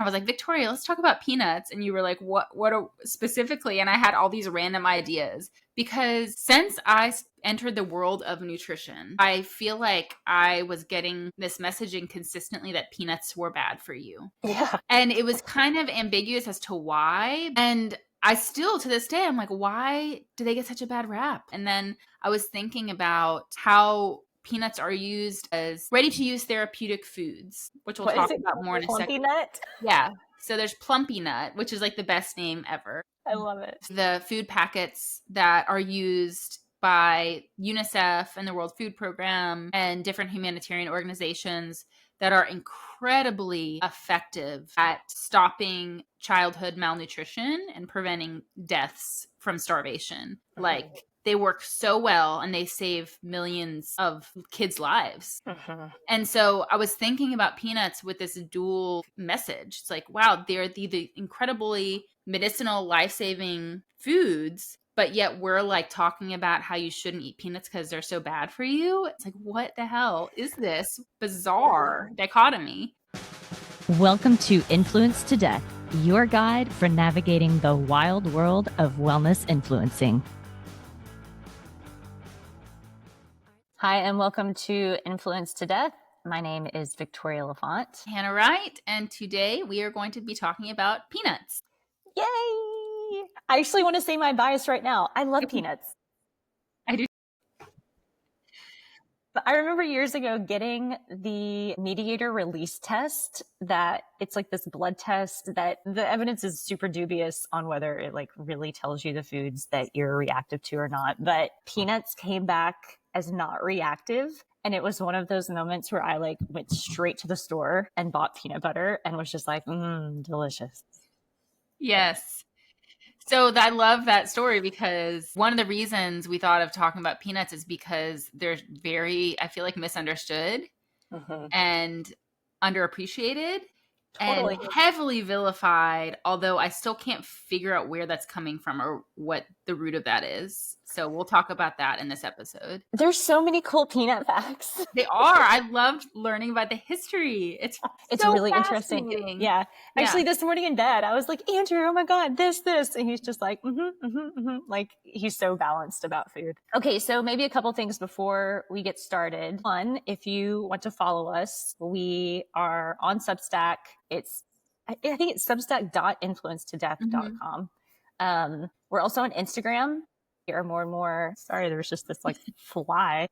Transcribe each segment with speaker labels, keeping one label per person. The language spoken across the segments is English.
Speaker 1: I was like, Victoria, let's talk about peanuts. And you were like, specifically? And I had all these random ideas because since I entered the world of nutrition, I feel like I was getting this messaging consistently that peanuts were bad for you.
Speaker 2: Yeah.
Speaker 1: And it was kind of ambiguous as to why. And I still, to this day, I'm like, why do they get such a bad rap? And then I was thinking about how peanuts are used as ready-to-use therapeutic foods, which we'll talk about more in a second.
Speaker 2: Plumpy nut?
Speaker 1: Yeah. So there's Plumpy Nut, which is like the best name ever.
Speaker 2: I love it.
Speaker 1: The food packets that are used by UNICEF and the World Food Program and different humanitarian organizations that are incredibly effective at stopping childhood malnutrition and preventing deaths from starvation. Like, they work so well and they save millions of kids' lives. And so I was thinking about peanuts with this dual message. It's like, wow, they're the incredibly medicinal, life-saving foods, but yet we're like talking about how you shouldn't eat peanuts because they're so bad for you. It's like, what the hell is this bizarre dichotomy?
Speaker 3: Welcome to Influence to Death, your guide for navigating the wild world of wellness influencing.
Speaker 2: Hi, and welcome to Influence to Death. My name is Victoria Lafont.
Speaker 1: Hannah Wright, and today we are going to be talking about peanuts.
Speaker 2: Yay! I actually want to say my bias right now. I love peanuts.
Speaker 1: I do.
Speaker 2: But I remember years ago getting the mediator release test that it's like this blood test that the evidence is super dubious on whether it like really tells you the foods that you're reactive to or not. But peanuts came back as not reactive. And it was one of those moments where I like went straight to the store and bought peanut butter and was just like, delicious.
Speaker 1: Yes. So I love that story because one of the reasons we thought of talking about peanuts is because they're very, I feel like, misunderstood and underappreciated and heavily vilified, although I still can't figure out where that's coming from or what the root of that is. So we'll talk about that in this episode.
Speaker 2: There's so many cool peanut facts.
Speaker 1: They are. I loved learning about the history. It's so
Speaker 2: really interesting. Yeah. Actually, this morning in bed, I was like, Andrew, oh my God, this. And he's just like, like he's so balanced about food. Okay. So maybe a couple things before we get started. One, if you want to follow us, we are on Substack. I think it's substack.influencetodeath.com. We're also on Instagram. Are more and more, sorry, there was just this like fly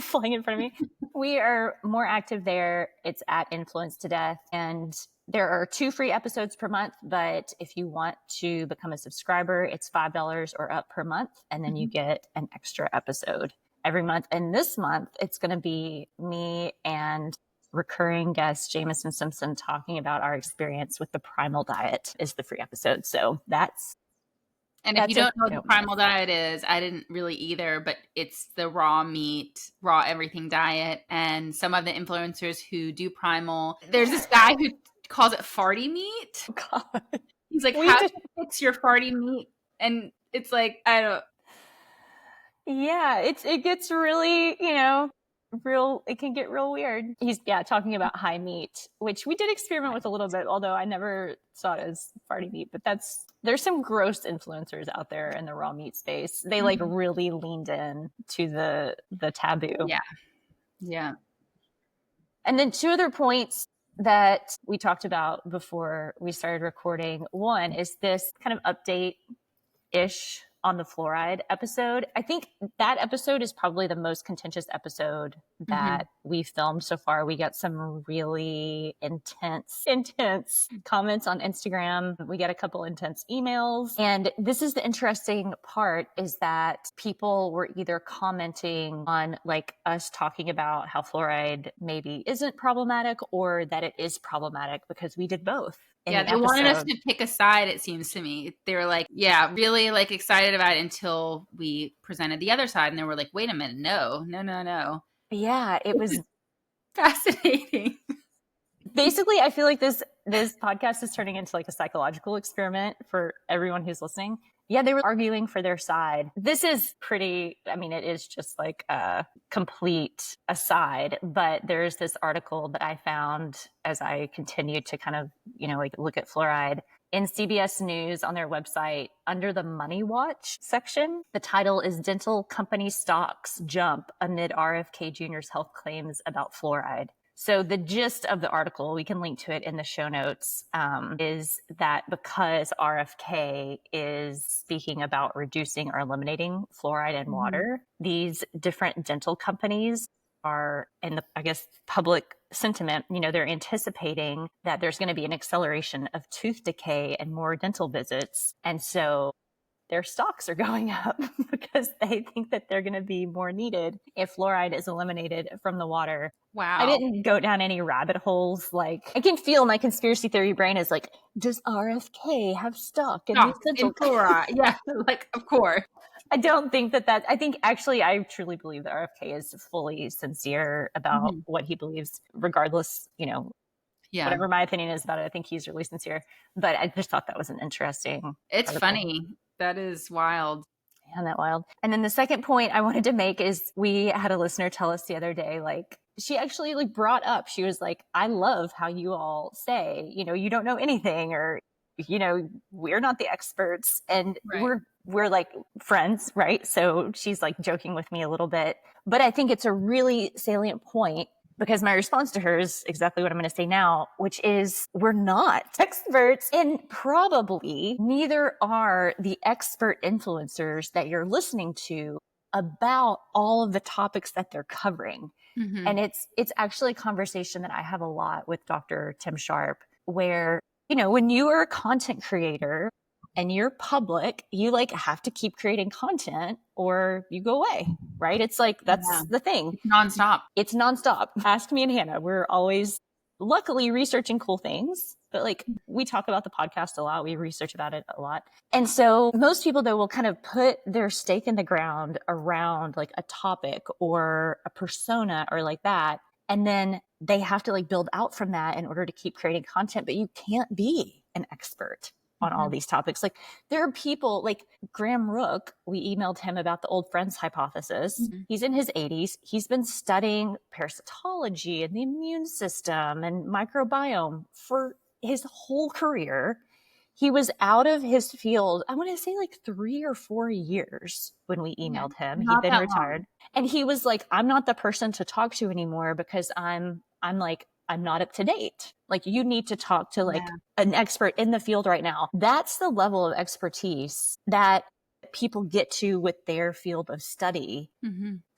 Speaker 2: flying in front of me. We are more active there. It's at Influence to Death. And there are 2 free episodes per month. But if you want to become a subscriber, it's $5 or up per month. And then you get an extra episode every month. And this month, it's going to be me and recurring guest Jameson Simpson talking about our experience with the Primal Diet is the free episode. So that's
Speaker 1: And if you don't know what the Primal Diet is, I didn't really either, but it's the raw meat, raw everything diet. And some of the influencers who do Primal, there's this guy who calls it farty meat.
Speaker 2: Oh, God.
Speaker 1: He's like, how to fix your farty meat? And it's like, I don't.
Speaker 2: Yeah, it gets really, it can get real weird. He's talking about high meat, which we did experiment with a little bit, although I never saw it as farty meat, but there's some gross influencers out there in the raw meat space. They like really leaned in to the taboo.
Speaker 1: Yeah.
Speaker 2: And then 2 other points that we talked about before we started recording. One is this kind of update-ish on the fluoride episode. I think that episode is probably the most contentious episode that we filmed so far. We got some really intense comments on Instagram. We got a couple intense emails. And this is the interesting part, is that people were either commenting on like us talking about how fluoride maybe isn't problematic or that it is problematic, because we did both.
Speaker 1: Yeah, they wanted us to pick a side, it seems to me. They were like, really like excited about it until we presented the other side. And they were like, wait a minute, no.
Speaker 2: Yeah, it was
Speaker 1: fascinating.
Speaker 2: Basically, I feel like this podcast is turning into like a psychological experiment for everyone who's listening. Yeah, they were arguing for their side. This is pretty, I mean, it is just like a complete aside, but there's this article that I found as I continued to kind of, like look at fluoride in CBS News on their website under the Money Watch section. The title is Dental Company Stocks Jump Amid RFK Jr.'s Health Claims About Fluoride. So the gist of the article, we can link to it in the show notes, is that because RFK is speaking about reducing or eliminating fluoride in water, these different dental companies are in the, I guess, public sentiment, they're anticipating that there's going to be an acceleration of tooth decay and more dental visits. And so their stocks are going up because they think that they're going to be more needed if fluoride is eliminated from the water.
Speaker 1: Wow.
Speaker 2: I didn't go down any rabbit holes. Like, I can feel my conspiracy theory brain is like, does RFK have stock in these dental
Speaker 1: fluoride? Yeah, like, of course.
Speaker 2: I don't think I think actually I truly believe that RFK is fully sincere about what he believes, regardless, whatever my opinion is about it. I think he's really sincere, but I just thought that was an interesting.
Speaker 1: It's
Speaker 2: article.
Speaker 1: Funny. That is wild.
Speaker 2: Yeah, that wild. And then the second point I wanted to make is we had a listener tell us the other day, like, she actually like brought up, she was like, I love how you all say, you don't know anything, or, we're not the experts, and we're like friends, right? So she's like joking with me a little bit, but I think it's a really salient point, because my response to her is exactly what I'm going to say now, which is we're not experts, and probably neither are the expert influencers that you're listening to about all of the topics that they're covering. And it's actually a conversation that I have a lot with Dr. Tim Sharp, where, when you are a content creator and you're public, you like have to keep creating content or you go away, right? It's like, that's the thing. It's nonstop. Ask me and Hannah. We're always luckily researching cool things, but like we talk about the podcast a lot. We research about it a lot. And so most people though will kind of put their stake in the ground around like a topic or a persona or like that. And then they have to like build out from that in order to keep creating content, but you can't be an expert on all these topics. Like there are people like Graham Rook, we emailed him about the old friends hypothesis. He's in his 80s. He's been studying parasitology and the immune system and microbiome for his whole career. He was out of his field, I want to say like 3 or 4 years when we emailed him. He'd been retired. And he was like, I'm not the person to talk to anymore because I'm not up to date. Like you need to talk to like an expert in the field right now. That's the level of expertise that people get to with their field of study.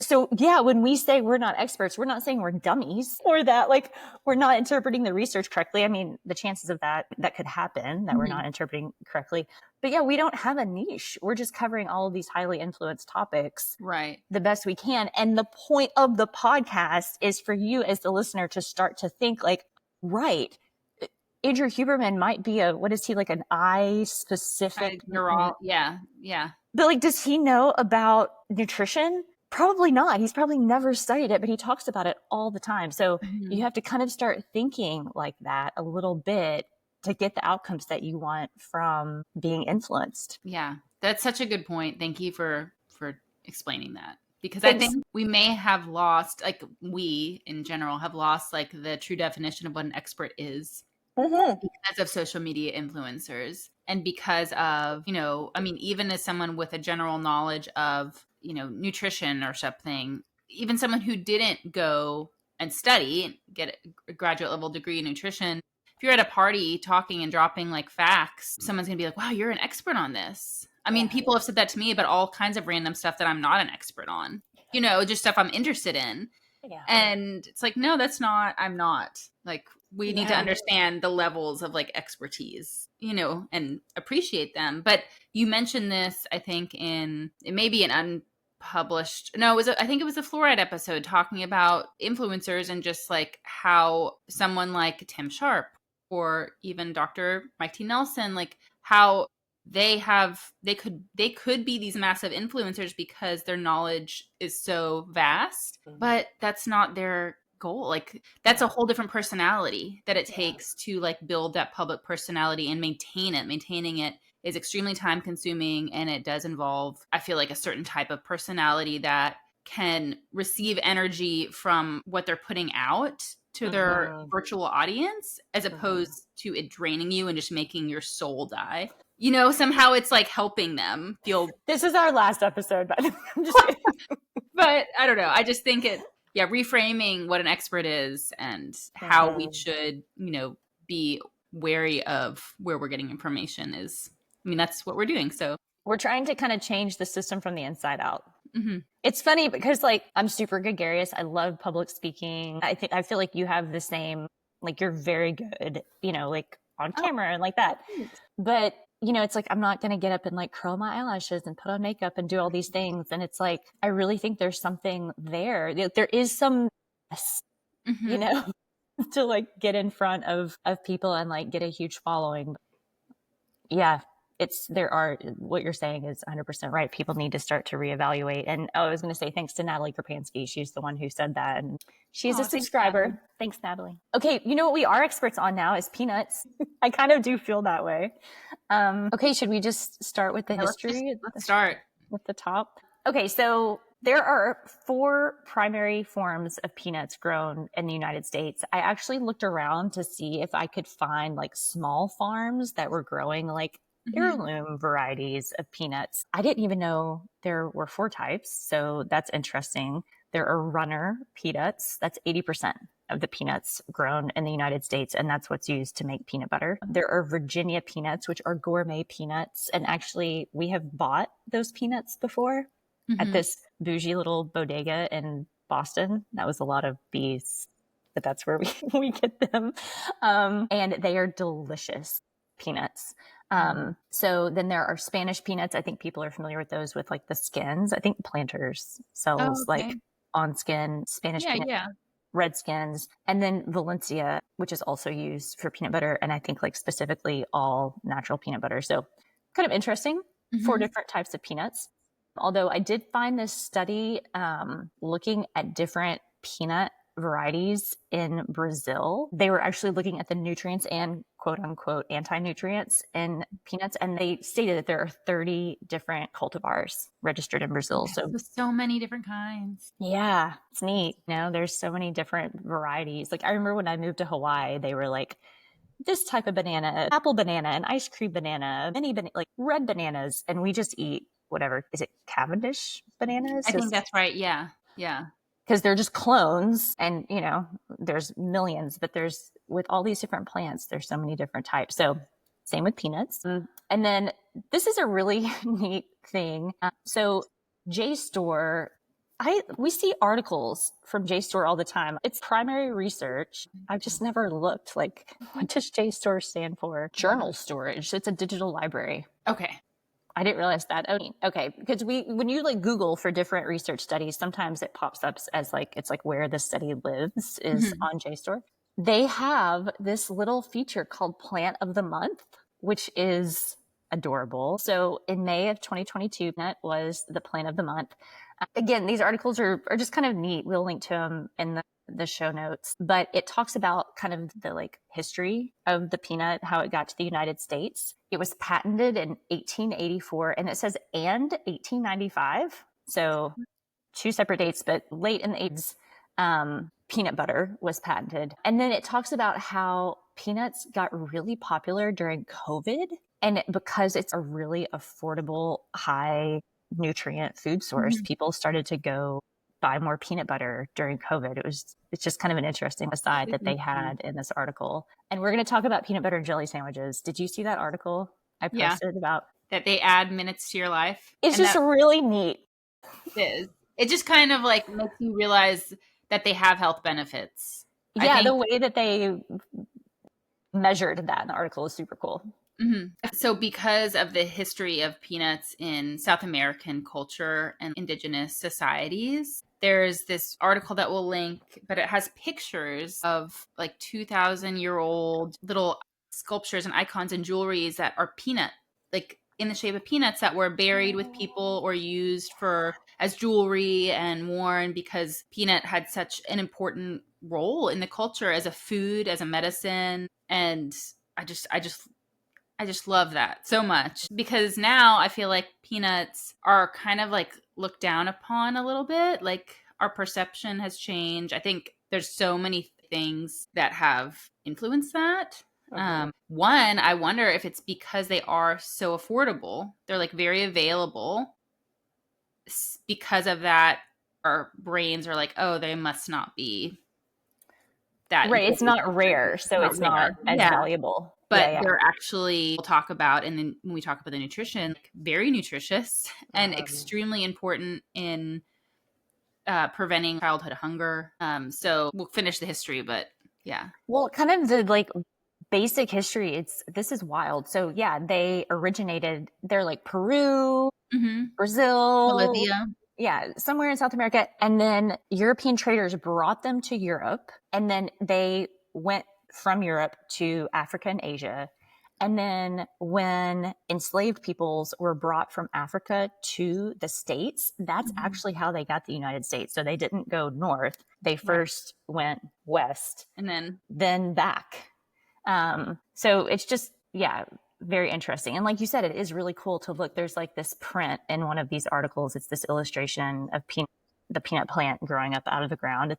Speaker 2: So yeah, when we say we're not experts, we're not saying we're dummies or that like we're not interpreting the research correctly. I mean, the chances of that could happen, that we're not interpreting correctly. But yeah, we don't have a niche. We're just covering all of these highly influenced topics the best we can. And the point of the podcast is for you as the listener to start to think like, right, Andrew Huberman might be what is he, like an eye specific?
Speaker 1: Yeah.
Speaker 2: But like, does he know about nutrition? Probably not. He's probably never studied it, but he talks about it all the time. So you have to kind of start thinking like that a little bit to get the outcomes that you want from being influenced.
Speaker 1: Yeah, that's such a good point. Thank you for explaining that. Because I think we may have lost, like we in general have lost like the true definition of what an expert is. Because of social media influencers and because of, I mean, even as someone with a general knowledge of, nutrition or something, even someone who didn't go and study and get a graduate level degree in nutrition, if you're at a party talking and dropping like facts, someone's going to be like, wow, you're an expert on this. I mean, people have said that to me about all kinds of random stuff that I'm not an expert on, just stuff I'm interested in. Yeah. And it's like, no, I'm not. Like, we need to understand the levels of like expertise, and appreciate them. But you mentioned this, I think it may be an unpublished, I think it was a fluoride episode talking about influencers and just like how someone like Tim Sharp or even Dr. Mike T. Nelson, like how they could be these massive influencers because their knowledge is so vast, but that's not their goal. Like that's a whole different personality that it takes to like build that public personality and maintaining it is extremely time consuming, and it does involve, I feel like, a certain type of personality that can receive energy from what they're putting out to their virtual audience, as opposed to it draining you and just making your soul die. You know, somehow it's like helping them feel.
Speaker 2: This is our last episode, by the way. I'm just kidding.
Speaker 1: But I don't know. I just think reframing what an expert is and how we should, be wary of where we're getting information is, that's what we're doing. So
Speaker 2: we're trying to kind of change the system from the inside out. It's funny because like I'm super gregarious. I love public speaking. I feel like you have the same, like you're very good, like on camera and like that. But it's like, I'm not going to get up and like curl my eyelashes and put on makeup and do all these things. And it's like, I really think there's something there. There is some, to like get in front of people and like get a huge following. Yeah. What you're saying is 100% right. People need to start to reevaluate. And I was going to say, thanks to Natalie Krapansky. She's the one who said that. And she's a subscriber. Thanks, Natalie. Okay. You know what we are experts on now is peanuts. I kind of do feel that way. Okay. Should we just start with the history?
Speaker 1: Let's start
Speaker 2: with the top. Okay. So there are 4 primary forms of peanuts grown in the United States. I actually looked around to see if I could find like small farms that were growing like heirloom varieties of peanuts. I didn't even know there were 4 types. So that's interesting. There are runner peanuts. That's 80% of the peanuts grown in the United States. And that's what's used to make peanut butter. There are Virginia peanuts, which are gourmet peanuts. And actually we have bought those peanuts before at this bougie little bodega in Boston. That was a lot of bees, but that's where we get them. And they are delicious peanuts. So then there are Spanish peanuts. I think people are familiar with those with like the skins. I think Planters sells like on skin Spanish peanuts, red skins. And then Valencia, which is also used for peanut butter. And I think like specifically all natural peanut butter. So kind of interesting. 4 different types of peanuts. Although I did find this study looking at different peanut varieties in Brazil. They were actually looking at the nutrients and quote unquote anti-nutrients in peanuts. And they stated that there are 30 different cultivars registered in Brazil.
Speaker 1: So many different kinds.
Speaker 2: Yeah, it's neat. There's so many different varieties. Like I remember when I moved to Hawaii, they were like, this type of banana, apple banana, and ice cream banana, like red bananas. And we just eat whatever. Is it Cavendish bananas?
Speaker 1: I think that's right. Yeah. Yeah.
Speaker 2: Because they're just clones and, there's millions, but with all these different plants, there's so many different types. So same with peanuts. And then this is a really neat thing. So JSTOR, we see articles from JSTOR all the time. It's primary research. I've just never looked like, what does JSTOR stand for? Journal storage. It's a digital library.
Speaker 1: Okay.
Speaker 2: I didn't realize that. Okay. Because when you like Google for different research studies, sometimes it pops up as like, it's like where the study lives is on JSTOR. They have this little feature called Plant of the Month, which is adorable. So in May of 2022, that was the Plant of the Month. Again, these articles are just kind of neat. We'll link to them in the show notes, but it talks about kind of the like history of the peanut, how it got to the United States. It was patented in 1884 and it says and 1895. So 2 separate dates, but late in the 80s, peanut butter was patented. And then it talks about how peanuts got really popular during COVID. And because it's a really affordable, high nutrient food source, people started to go buy more peanut butter during COVID. It's just kind of an interesting aside that they had in this article. And we're going to talk about peanut butter and jelly sandwiches. Did you see that article I posted about
Speaker 1: that they add minutes to your life?
Speaker 2: It's just really neat.
Speaker 1: It is. It just kind of like makes you realize that they have health benefits.
Speaker 2: Yeah, the way that they measured that in the article is super cool.
Speaker 1: So because of the history of peanuts in South American culture and indigenous societies, there's this article that we'll link, but it has pictures of like 2,000-year-old little sculptures and icons and jewelries that are peanut, like in the shape of peanuts that were buried with people or used as jewelry and worn because peanut had such an important role in the culture as a food, as a medicine. And I just I just love that so much because now I feel like peanuts are kind of like looked down upon a little bit. Like our perception has changed. I think there's so many things that have influenced that. One, I wonder if it's because they are so affordable. They're like very available. Because of that, our brains are like, oh, they must not be that
Speaker 2: Right. It's not rare, so it's not as
Speaker 1: Yeah.
Speaker 2: valuable.
Speaker 1: But
Speaker 2: Yeah.
Speaker 1: they're actually, we'll talk about, and then when we talk about the nutrition, like very nutritious and extremely important in preventing childhood hunger. So we'll finish the history, but yeah.
Speaker 2: Well, kind of the like basic history, this is wild. So yeah, they're like Peru, Brazil,
Speaker 1: Bolivia.
Speaker 2: yeah, somewhere in South America. And then European traders brought them to Europe, and then they went from Europe to Africa and Asia. And then when enslaved peoples were brought from Africa to the States, that's actually how they got the United States. So they didn't go north. They first went west
Speaker 1: and
Speaker 2: then back. So it's just, yeah, very interesting. And like you said, it is really cool to look. There's like this print in one of these articles. It's this illustration of the peanut plant growing up out of the ground.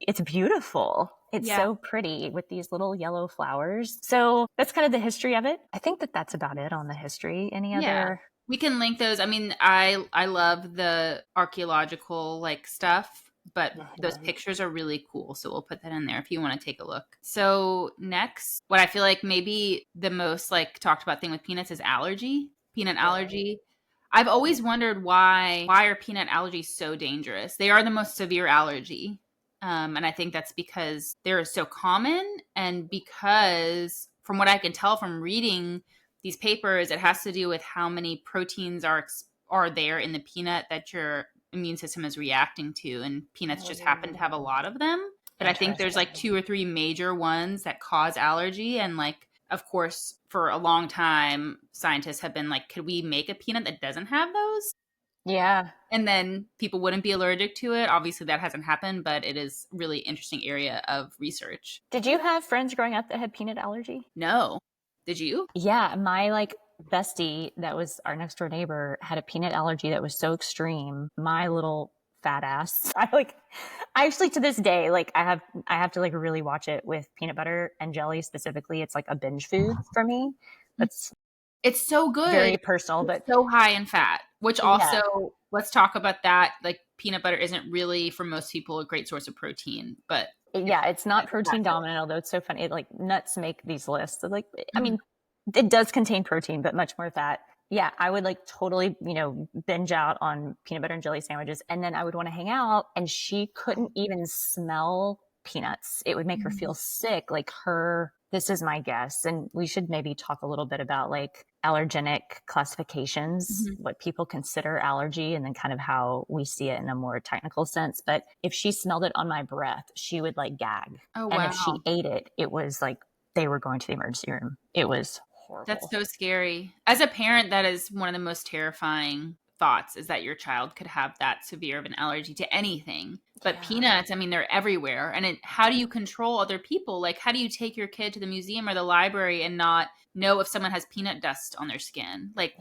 Speaker 2: It's beautiful. It's so pretty with these little yellow flowers. So that's kind of the history of it. I think that's about it on the history. Any other?
Speaker 1: We can link those. I mean, I love the archaeological like stuff, but those pictures are really cool. So we'll put that in there if you want to take a look. So next, what I feel like maybe the most like talked about thing with peanuts is peanut allergy. I've always wondered why are peanut allergies so dangerous? They are the most severe allergy. And I think that's because they're so common, and because from what I can tell from reading these papers, it has to do with how many proteins are there in the peanut that your immune system is reacting to, and peanuts just happen to have a lot of them. But I think there's like 2 or 3 major ones that cause allergy, and like, of course, for a long time, scientists have been like, could we make a peanut that doesn't have those?
Speaker 2: Yeah.
Speaker 1: And then people wouldn't be allergic to it. Obviously, that hasn't happened, but it is a really interesting area of research.
Speaker 2: Did you have friends growing up that had peanut allergy?
Speaker 1: No. Did you?
Speaker 2: Yeah. My like bestie that was our next door neighbor had a peanut allergy that was so extreme. My little fat ass. I actually to this day, like I have to like really watch it with peanut butter and jelly specifically. It's like a binge food for me.
Speaker 1: It's so good.
Speaker 2: Very personal, but
Speaker 1: so high in fat, which also, let's talk about that. Like peanut butter isn't really for most people a great source of protein, but
Speaker 2: yeah, it's not protein dominant, although it's so funny. Like nuts make these lists. Like, I mean, it does contain protein, but much more fat. Yeah, I would like totally, binge out on peanut butter and jelly sandwiches. And then I would want to hang out, and she couldn't even smell peanuts. It would make her feel sick. Like this is my guess. And we should maybe talk a little bit about like allergenic classifications, what people consider allergy, and then kind of how we see it in a more technical sense. But if she smelled it on my breath, she would like gag.
Speaker 1: Oh, wow.
Speaker 2: And if she ate it, it was like they were going to the emergency room. It was horrible.
Speaker 1: That's so scary. As a parent, that is one of the most terrifying thoughts, is that your child could have that severe of an allergy to anything. But peanuts, I mean, they're everywhere. And how do you control other people? Like, how do you take your kid to the museum or the library and not know if someone has peanut dust on their skin? Like,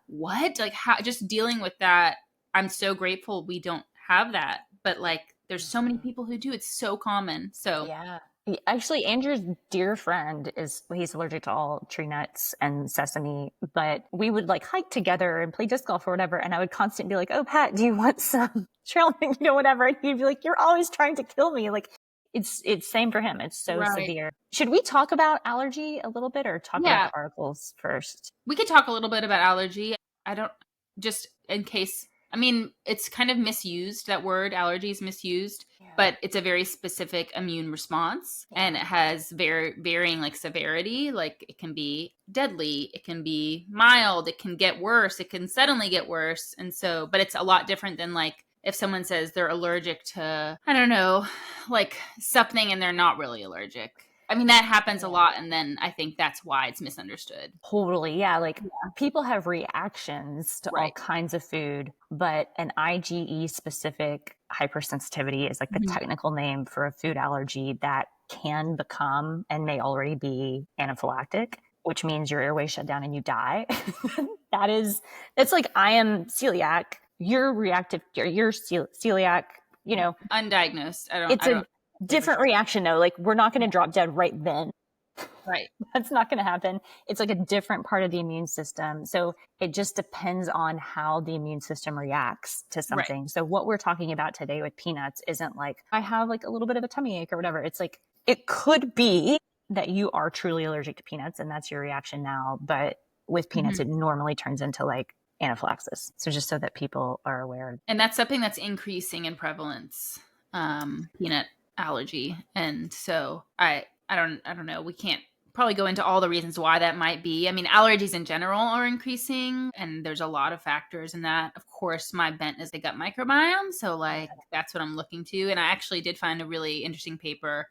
Speaker 1: what? Like, how? Just dealing with that. I'm so grateful we don't have that. But like, there's so many people who do. It's so common. So
Speaker 2: yeah. Actually, Andrew's dear friend he's allergic to all tree nuts and sesame, but we would like hike together and play disc golf or whatever. And I would constantly be like, oh, Pat, do you want some trail mix, whatever. And he'd be like, you're always trying to kill me. Like it's same for him. It's so severe. Should we talk about allergy a little bit or talk about the articles first?
Speaker 1: We could talk a little bit about allergy. Just in case, I mean, it's kind of misused. That word allergy is misused, but it's a very specific immune response, and it has varying like severity. Like it can be deadly, it can be mild, it can get worse, it can suddenly get worse. And so, but it's a lot different than like if someone says they're allergic to, I don't know, like something and they're not really allergic. I mean, that happens a lot. And then I think that's why it's misunderstood.
Speaker 2: Totally. Yeah. Like people have reactions to all kinds of food, but an IgE specific hypersensitivity is like the technical name for a food allergy that can become and may already be anaphylactic which means your airway shut down and you die. It's like, I am celiac, you're reactive, you're celiac,
Speaker 1: Undiagnosed.
Speaker 2: it's a different reaction though. Like, we're not going to drop dead right then.
Speaker 1: Right.
Speaker 2: That's not going to happen. It's like a different part of the immune system. So it just depends on how the immune system reacts to something. Right. So what we're talking about today with peanuts isn't like, I have like a little bit of a tummy ache or whatever. It's like, it could be that you are truly allergic to peanuts and that's your reaction now. But with peanuts, it normally turns into like anaphylaxis. So just so that people are aware.
Speaker 1: And that's something that's increasing in prevalence, peanut allergy. And so I don't know. We can't probably go into all the reasons why that might be. I mean, allergies in general are increasing and there's a lot of factors in that. Of course, my bent is the gut microbiome. So like, that's what I'm looking to. And I actually did find a really interesting paper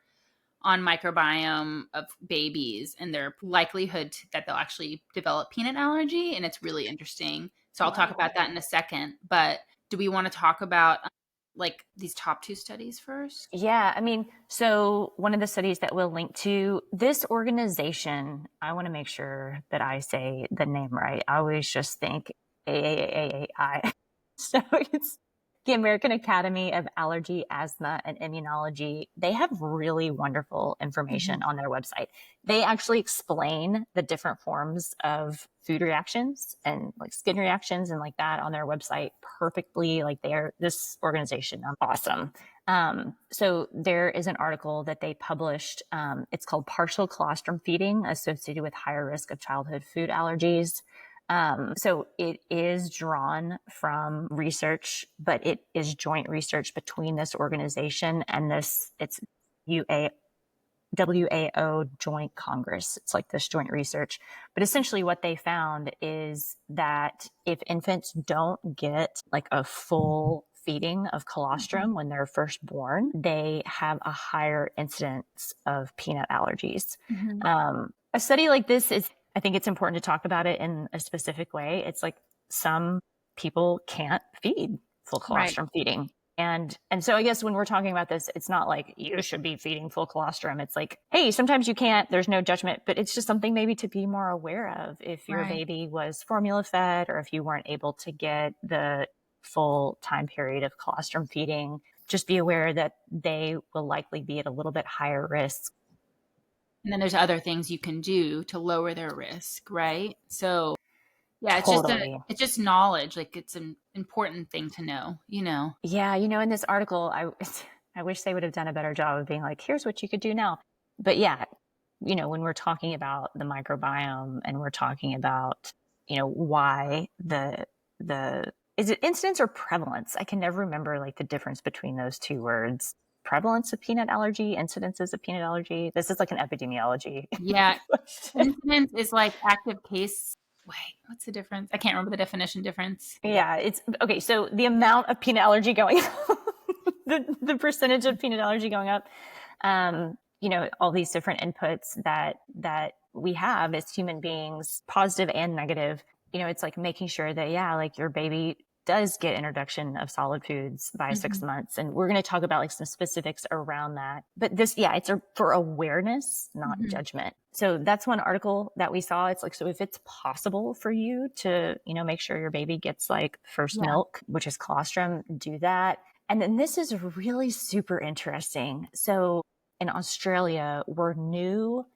Speaker 1: on microbiome of babies and their likelihood that they'll actually develop peanut allergy. And it's really interesting. So I'll talk about that in a second. But do we want to talk about like these top 2 studies first?
Speaker 2: Yeah. I mean, so one of the studies that we'll link to, this organization, I want to make sure that I say the name right. I always just think AAAAI. So it's the American Academy of Allergy, Asthma, and Immunology. They have really wonderful information on their website. They actually explain the different forms of food reactions and like skin reactions and like that on their website perfectly. Like this organization, awesome. So there is an article that they published. It's called Partial Colostrum Feeding Associated with Higher Risk of Childhood Food Allergies. So it is drawn from research, but it is joint research between this organization and it's WAO Joint Congress. It's like this joint research. But essentially what they found is that if infants don't get like a full feeding of colostrum when they're first born, they have a higher incidence of peanut allergies. A study like this I think it's important to talk about it in a specific way. It's like some people can't feed full colostrum feeding. And so I guess when we're talking about this, it's not like you should be feeding full colostrum. It's like, hey, sometimes you can't, there's no judgment, but it's just something maybe to be more aware of if your baby was formula fed or if you weren't able to get the full time period of colostrum feeding. Just be aware that they will likely be at a little bit higher risk.
Speaker 1: And then there's other things you can do to lower their risk, right? So yeah, it's just knowledge. Like it's an important thing to know,
Speaker 2: Yeah. In this article, I wish they would have done a better job of being like, here's what you could do now. But yeah, when we're talking about the microbiome and we're talking about, why is it incidence or prevalence? I can never remember like the difference between those two words. Prevalence of peanut allergy, incidences of peanut allergy. This is like an epidemiology.
Speaker 1: Yeah. Incidence is like active case. Wait, what's the difference? I can't remember the definition difference.
Speaker 2: Yeah, it's okay. So the amount of peanut allergy going up, the percentage of peanut allergy going up, all these different inputs that we have as human beings, positive and negative. It's like making sure that, like your baby does get introduction of solid foods by 6 months. And we're going to talk about like some specifics around that. But this, it's for awareness, not judgment. So that's one article that we saw. It's like, so if it's possible for you to, make sure your baby gets like first milk, which is colostrum, do that. And then this is really super interesting. So in Australia, were new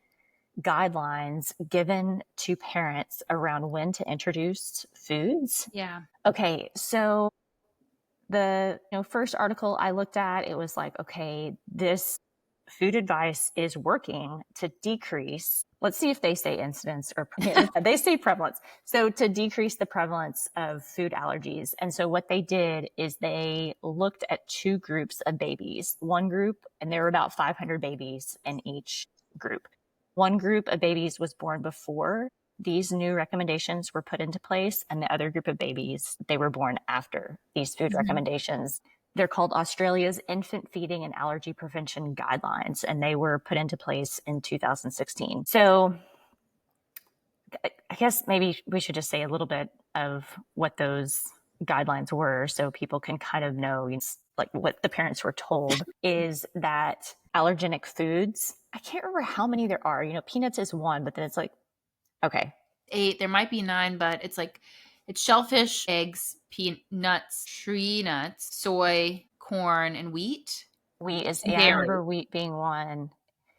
Speaker 2: guidelines given to parents around when to introduce foods.
Speaker 1: Yeah.
Speaker 2: Okay. So the first article I looked at, it was like, okay, this food advice is working to decrease. Let's see if they say incidence or they say prevalence. So to decrease the prevalence of food allergies. And so what they did is they looked at 2 groups of babies. One group, and there were about 500 babies in each group. One group of babies was born before these new recommendations were put into place, and the other group of babies, they were born after these food recommendations. They're called Australia's Infant Feeding and Allergy Prevention Guidelines, and they were put into place in 2016. So I guess maybe we should just say a little bit of what those guidelines were so people can kind of know, like what the parents were told is that allergenic foods, I can't remember how many there are. Peanuts is one, but then it's like Okay.
Speaker 1: 8, there might be 9, but it's shellfish, eggs, peanuts, tree nuts, soy, corn, and wheat.
Speaker 2: Wheat is,
Speaker 1: And
Speaker 2: yeah, I
Speaker 1: dairy.
Speaker 2: remember wheat being one.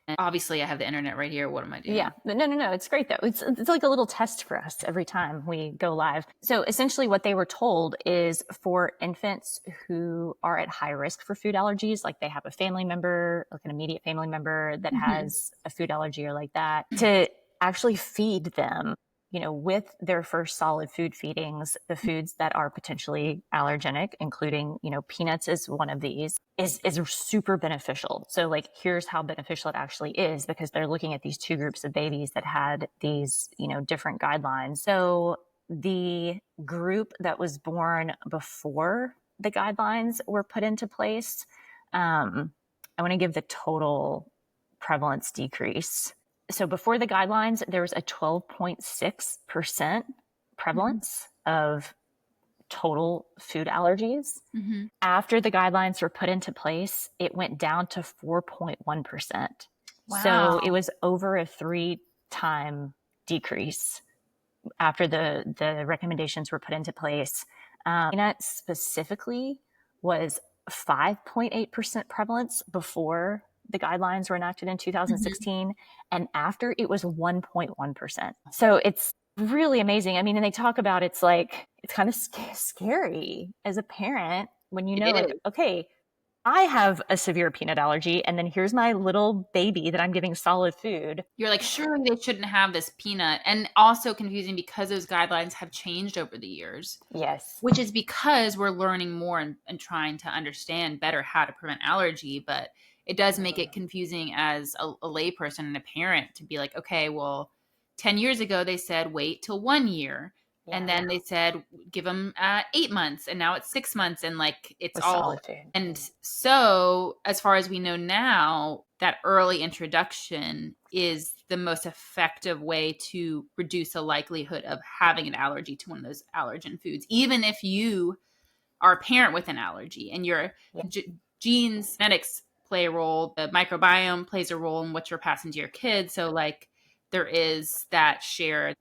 Speaker 1: And obviously, I have the internet right here. What am I doing?
Speaker 2: Yeah, but no. It's great though. It's like a little test for us every time we go live. So essentially, what they were told is for infants who are at high risk for food allergies, like they have a family member, like an immediate family member that has a food allergy or like that, to actually feed them, with their first solid food feedings, the foods that are potentially allergenic, including, peanuts is one of these, is super beneficial. So like, here's how beneficial it actually is, because they're looking at these two groups of babies that had these, different guidelines. So the group that was born before the guidelines were put into place, I want to give the total prevalence decrease. So before the guidelines, there was a 12.6% prevalence of total food allergies. After the guidelines were put into place, it went down to 4.1%.
Speaker 1: Wow.
Speaker 2: So it was over a 3-time decrease after the recommendations were put into place. Peanut specifically was 5.8% prevalence before the guidelines were enacted in 2016, and after it was 1.1%. So it's really amazing. I mean, and they talk about it's kind of scary as a parent when like, okay, I have a severe peanut allergy, and then here's my little baby that I'm giving solid food.
Speaker 1: You're like, surely they shouldn't have this peanut. And also confusing because those guidelines have changed over the years.
Speaker 2: Yes.
Speaker 1: Which is because we're learning more and trying to understand better how to prevent allergy. But it does make it confusing as a layperson and a parent to be like, okay, well, 10 years ago, they said wait till 1 year. Yeah. And then they said give them 8 months. And now it's 6 months. And like it's
Speaker 2: With
Speaker 1: all.
Speaker 2: solid food.
Speaker 1: And so as far as we know now, that early introduction is the most effective way to reduce the likelihood of having an allergy to one of those allergen foods, even if you are a parent with an allergy and your genes, genetics play a role, the microbiome plays a role in what you're passing to your kids. So like there is that shared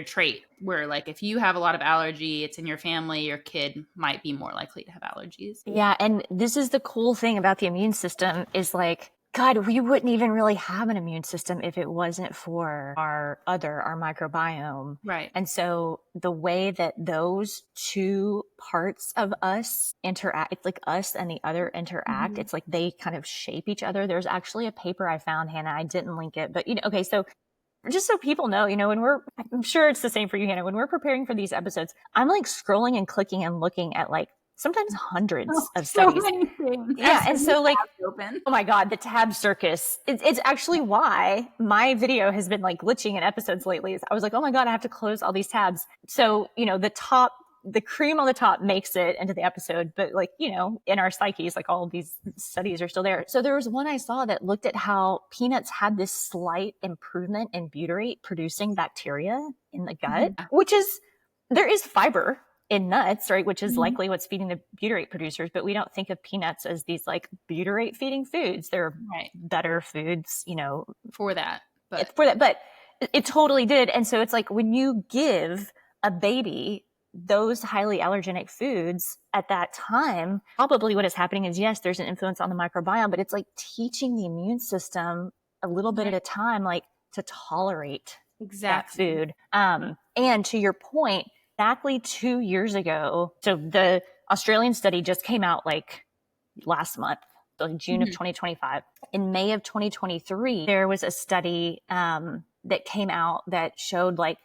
Speaker 1: trait where like if you have a lot of allergy, it's in your family, your kid might be more likely to have allergies.
Speaker 2: Yeah, and this is the cool thing about the immune system is like, God, we wouldn't even really have an immune system if it wasn't for our microbiome.
Speaker 1: Right.
Speaker 2: And so the way that those two parts of us interact, it's like us and the other interact. It's like they kind of shape each other. There's actually a paper I found, Hannah, I didn't link it, but okay, so just so people know, I'm sure it's the same for you, Hannah, when we're preparing for these episodes, I'm like scrolling and clicking and looking at like sometimes hundreds of studies. Yeah. And so like, oh my God, the tab circus. It's actually why my video has been like glitching in episodes lately. I was like, oh my God, I have to close all these tabs. So, the cream on the top makes it into the episode, but like, in our psyches, like all of these studies are still there. So there was one I saw that looked at how peanuts had this slight improvement in butyrate producing bacteria in the gut, which is, there is fiber in nuts, right? Which is likely what's feeding the butyrate producers, but we don't think of peanuts as these like butyrate feeding foods. They're better foods,
Speaker 1: for that, but
Speaker 2: it totally did. And so it's like when you give a baby those highly allergenic foods at that time, probably what is happening is, yes, there's an influence on the microbiome, but it's like teaching the immune system a little bit at a time, like to tolerate that food. And to your point, exactly 2 years ago, so the Australian study just came out like last month, so in June of 2025. In May of 2023, there was a study that came out that showed like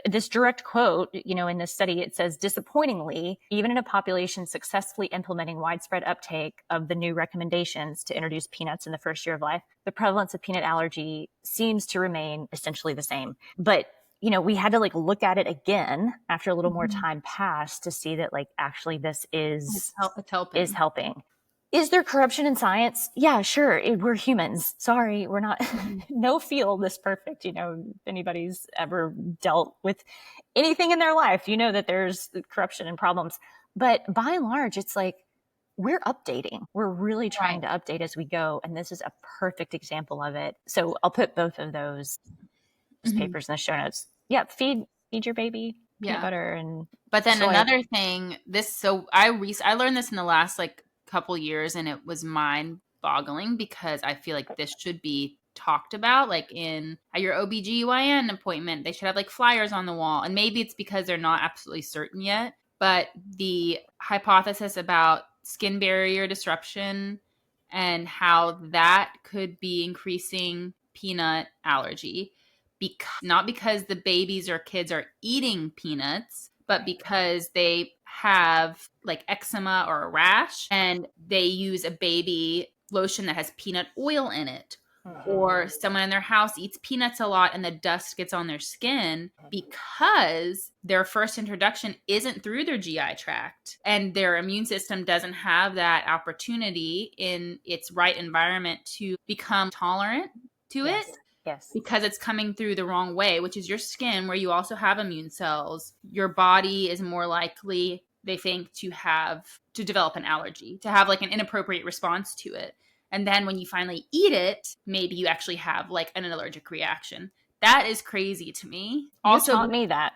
Speaker 2: this direct quote, in this study, it says, disappointingly, even in a population successfully implementing widespread uptake of the new recommendations to introduce peanuts in the first year of life, the prevalence of peanut allergy seems to remain essentially the same. But we had to like look at it again after a little more time passed to see that like actually this is helping. Is there corruption in science? Yeah, sure. We're humans. Sorry, we're not. No field is perfect. If anybody's ever dealt with anything in their life, that there's corruption and problems. But by and large, it's like we're updating. We're really trying to update as we go. And this is a perfect example of it. So I'll put both of those papers in the show notes. Yeah, feed your baby peanut
Speaker 1: Yeah.
Speaker 2: butter and
Speaker 1: But then
Speaker 2: soy.
Speaker 1: another thing, I learned this in the last like couple years, and it was mind boggling because I feel like this should be talked about, like at your OBGYN appointment. They should have like flyers on the wall. And maybe it's because they're not absolutely certain yet, but the hypothesis about skin barrier disruption and how that could be increasing peanut allergy, not because the babies or kids are eating peanuts, but because they have like eczema or a rash and they use a baby lotion that has peanut oil in it. Or someone in their house eats peanuts a lot and the dust gets on their skin because their first introduction isn't through their GI tract and their immune system doesn't have that opportunity in its right environment to become tolerant to it.
Speaker 2: Yes.
Speaker 1: Because it's coming through the wrong way, which is your skin, where you also have immune cells. Your body is more likely, they think, to develop an allergy, to have like an inappropriate response to it. And then when you finally eat it, maybe you actually have like an allergic reaction. That is crazy to me.
Speaker 2: You taught me that.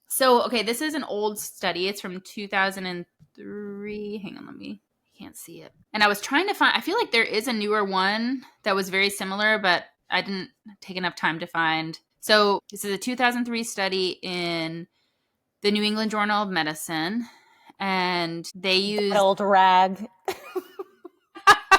Speaker 1: So, okay, this is an old study. It's from 2003. Hang on, I can't see it. And I was trying to I feel like there is a newer one that was very similar, but I didn't take enough time to find. So this is a 2003 study in the New England Journal of Medicine, and they used
Speaker 2: that old rag.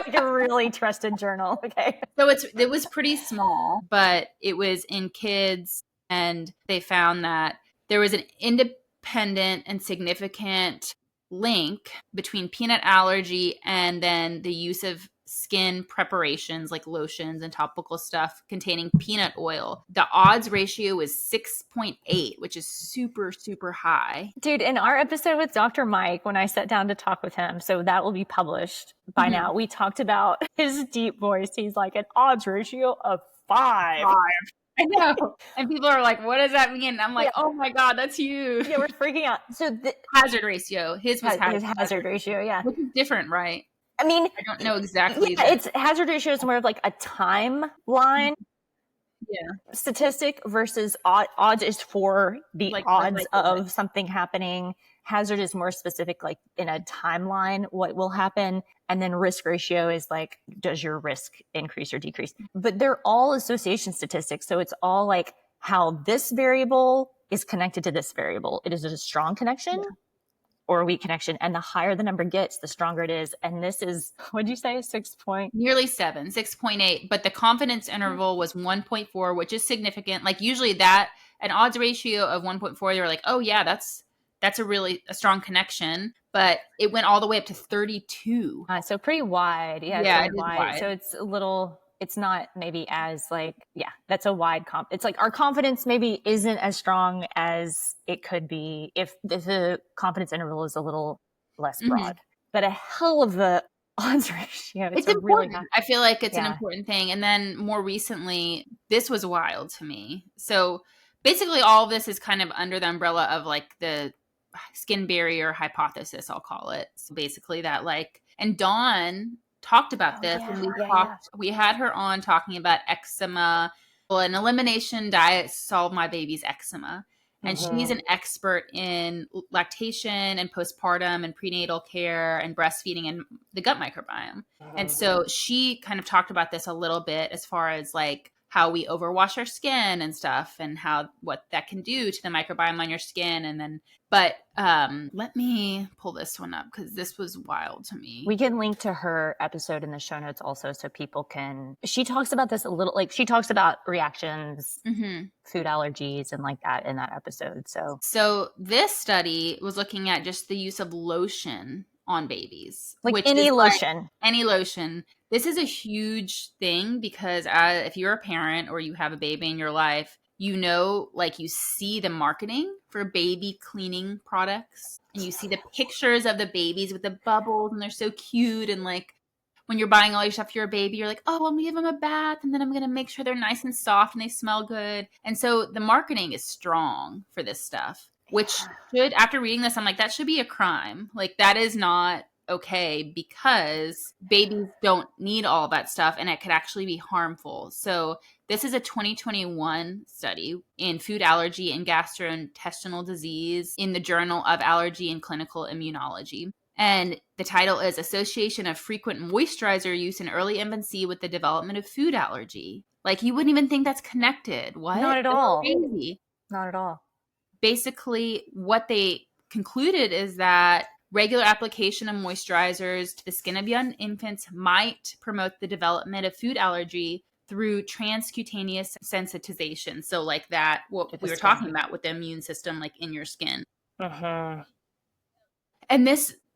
Speaker 2: Like a really trusted journal. Okay.
Speaker 1: So it was pretty small, but it was in kids, and they found that there was an independent and significant link between peanut allergy and then the use of skin preparations like lotions and topical stuff containing peanut oil. The odds ratio was 6.8, which is super, super high.
Speaker 2: Dude, in our episode with Dr. Mike, when I sat down to talk with him, so that will be published by now, we talked about his deep voice. He's like an odds ratio of 5.
Speaker 1: I know. And people are like, what does that mean? And I'm like, oh my God, that's huge.
Speaker 2: Yeah, we're freaking out. So the
Speaker 1: hazard ratio. His was
Speaker 2: hazard ratio, yeah.
Speaker 1: Which is different, right?
Speaker 2: I mean,
Speaker 1: I don't know exactly.
Speaker 2: Yeah, it's hazard ratio is more of like a timeline statistic versus odds is for the odds of something happening. Hazard is more specific, like in a timeline, what will happen. And then risk ratio is like, does your risk increase or decrease? But they're all association statistics. So it's all like how this variable is connected to this variable. It is a strong connection or a weak connection. And the higher the number gets, the stronger it is. And this is, what'd you say?
Speaker 1: Nearly 7, 6.8. But the confidence interval was 1.4, which is significant. Like usually an odds ratio of 1.4, they were like, oh yeah, that's a strong connection. But it went all the way up to 32.
Speaker 2: So pretty wide.
Speaker 1: Yeah, it is wide.
Speaker 2: So it's not maybe as like, that's a wide it's like our confidence maybe isn't as strong as it could be if the confidence interval is a little less broad, but a hell of a odds ratio.
Speaker 1: It's important. Really I feel like it's an important thing. And then more recently, this was wild to me. So basically all of this is kind of under the umbrella of like the skin barrier hypothesis, I'll call it. So basically that and Dawn talked about this and we had her on talking about eczema. Well, an elimination diet solved my baby's eczema. And she's an expert in lactation and postpartum and prenatal care and breastfeeding and the gut microbiome. And so she kind of talked about this a little bit as far as like how we overwash our skin and stuff and what that can do to the microbiome on your skin. And then, but let me pull this one up because this was wild to me.
Speaker 2: We can link to her episode in the show notes also so people she talks about this a little, like she talks about reactions, food allergies and like that in that episode.
Speaker 1: So this study was looking at just the use of lotion on babies.
Speaker 2: Like any lotion.
Speaker 1: Any lotion. This is a huge thing because if you're a parent or you have a baby in your life, like you see the marketing for baby cleaning products and you see the pictures of the babies with the bubbles and they're so cute. And like when you're buying all your stuff for your baby, you're like, oh, I'm going to give them a bath and then I'm going to make sure they're nice and soft and they smell good. And so the marketing is strong for this stuff, which after reading this, I'm like, that should be a crime. Like that is not okay because babies don't need all that stuff and it could actually be harmful. So This is a 2021 study in food allergy and gastrointestinal disease in the Journal of Allergy and Clinical Immunology. And the title is Association of Frequent Moisturizer Use in Early Infancy with the Development of Food Allergy. Like, you wouldn't even think that's connected. What?
Speaker 2: Not at
Speaker 1: That's
Speaker 2: all.
Speaker 1: crazy.
Speaker 2: Not at all.
Speaker 1: Basically, what they concluded is that regular application of moisturizers to the skin of young infants might promote the development of food allergy through transcutaneous sensitization. So like that, what we were talking about with the immune system, like in your skin.
Speaker 2: Uh-huh.
Speaker 1: And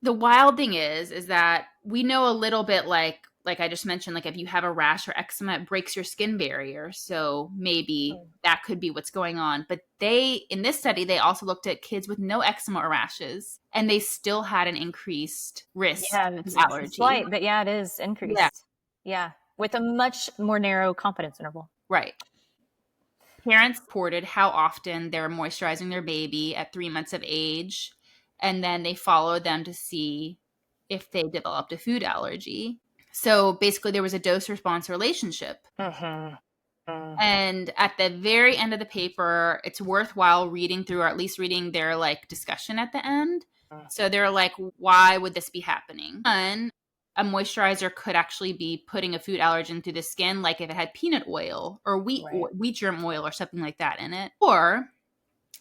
Speaker 1: the wild thing is that we know a little bit like I just mentioned, like if you have a rash or eczema, it breaks your skin barrier. So maybe that could be what's going on. But in this study, they also looked at kids with no eczema or rashes, and they still had an increased risk of allergy.
Speaker 2: It's slight, but it is increased. Yeah. With a much more narrow confidence interval.
Speaker 1: Right. Parents reported how often they're moisturizing their baby at 3 months of age, and then they followed them to see if they developed a food allergy. So basically there was a dose-response relationship. And at the very end of the paper, it's worthwhile reading through, or at least reading their like discussion at the end. So they're like, why would this be happening? One, a moisturizer could actually be putting a food allergen through the skin, like if it had peanut oil or wheat germ oil or something like that in it. Or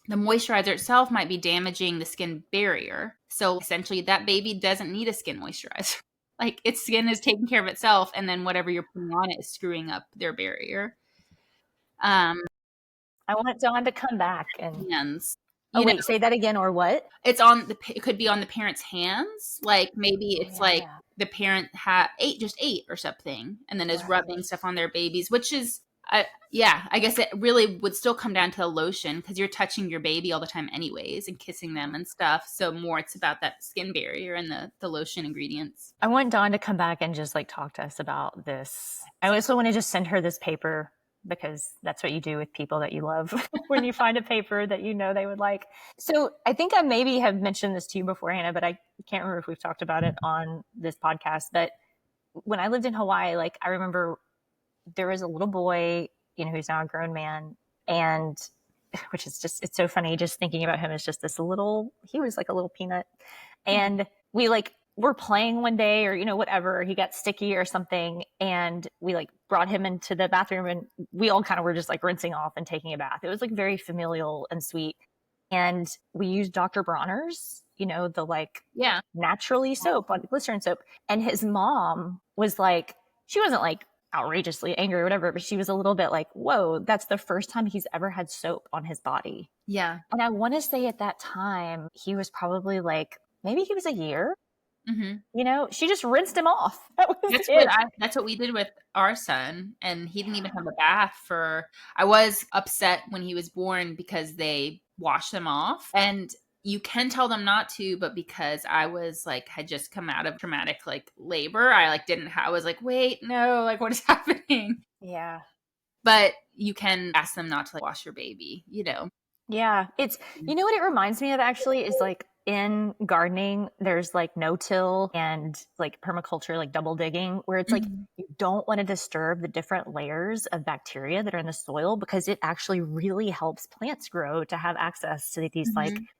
Speaker 1: the moisturizer itself might be damaging the skin barrier. So essentially that baby doesn't need a skin moisturizer. Like its skin is taking care of itself, and then whatever you're putting on it is screwing up their barrier.
Speaker 2: I want Dawn to come back and
Speaker 1: hands.
Speaker 2: Wait, say that again, or what?
Speaker 1: It could be on the parent's hands. Like maybe it's like the parent ate or something, and then is rubbing stuff on their babies, which is I guess it really would still come down to the lotion, because you're touching your baby all the time anyways and kissing them and stuff. So more it's about that skin barrier and the lotion ingredients.
Speaker 2: I want Dawn to come back and just like talk to us about this. I also want to just send her this paper, because that's what you do with people that you love when you find a paper that you know they would like. So I think I maybe have mentioned this to you before, Hannah, but I can't remember if we've talked about it on this podcast. But when I lived in Hawaii, like I remember there was a little boy, who's now a grown man, and which is just, it's so funny just thinking about him as just he was like a little peanut. And we were playing one day or, whatever, he got sticky or something. And we brought him into the bathroom, and we all kind of were just rinsing off and taking a bath. It was very familial and sweet. And we used Dr. Bronner's, the naturally soap, glycerin soap. And his mom was she wasn't outrageously angry or whatever, but she was a little bit whoa, that's the first time he's ever had soap on his body.
Speaker 1: Yeah.
Speaker 2: And I want to say at that time, he was probably maybe he was a year. Mm-hmm. She just rinsed him off.
Speaker 1: That's what we did with our son. And he didn't even have a bath I was upset when he was born because they washed him off. And you can tell them not to, but because I was had just come out of traumatic labor, I I was wait, no, what is happening?
Speaker 2: Yeah.
Speaker 1: But you can ask them not to wash your baby,
Speaker 2: Yeah. It's, what it reminds me of actually is in gardening, there's no-till and permaculture, double digging, where it's you don't want to disturb the different layers of bacteria that are in the soil, because it actually really helps plants grow to have access to these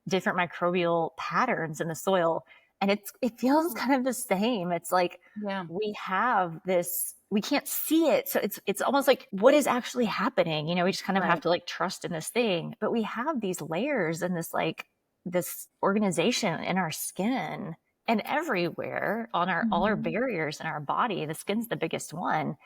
Speaker 2: different microbial patterns in the soil. And it feels kind of the same. It's we have this, we can't see it. So it's almost what is actually happening? We just kind of have to trust in this thing, but we have these layers and this organization in our skin and everywhere on all our barriers in our body. The skin's the biggest one,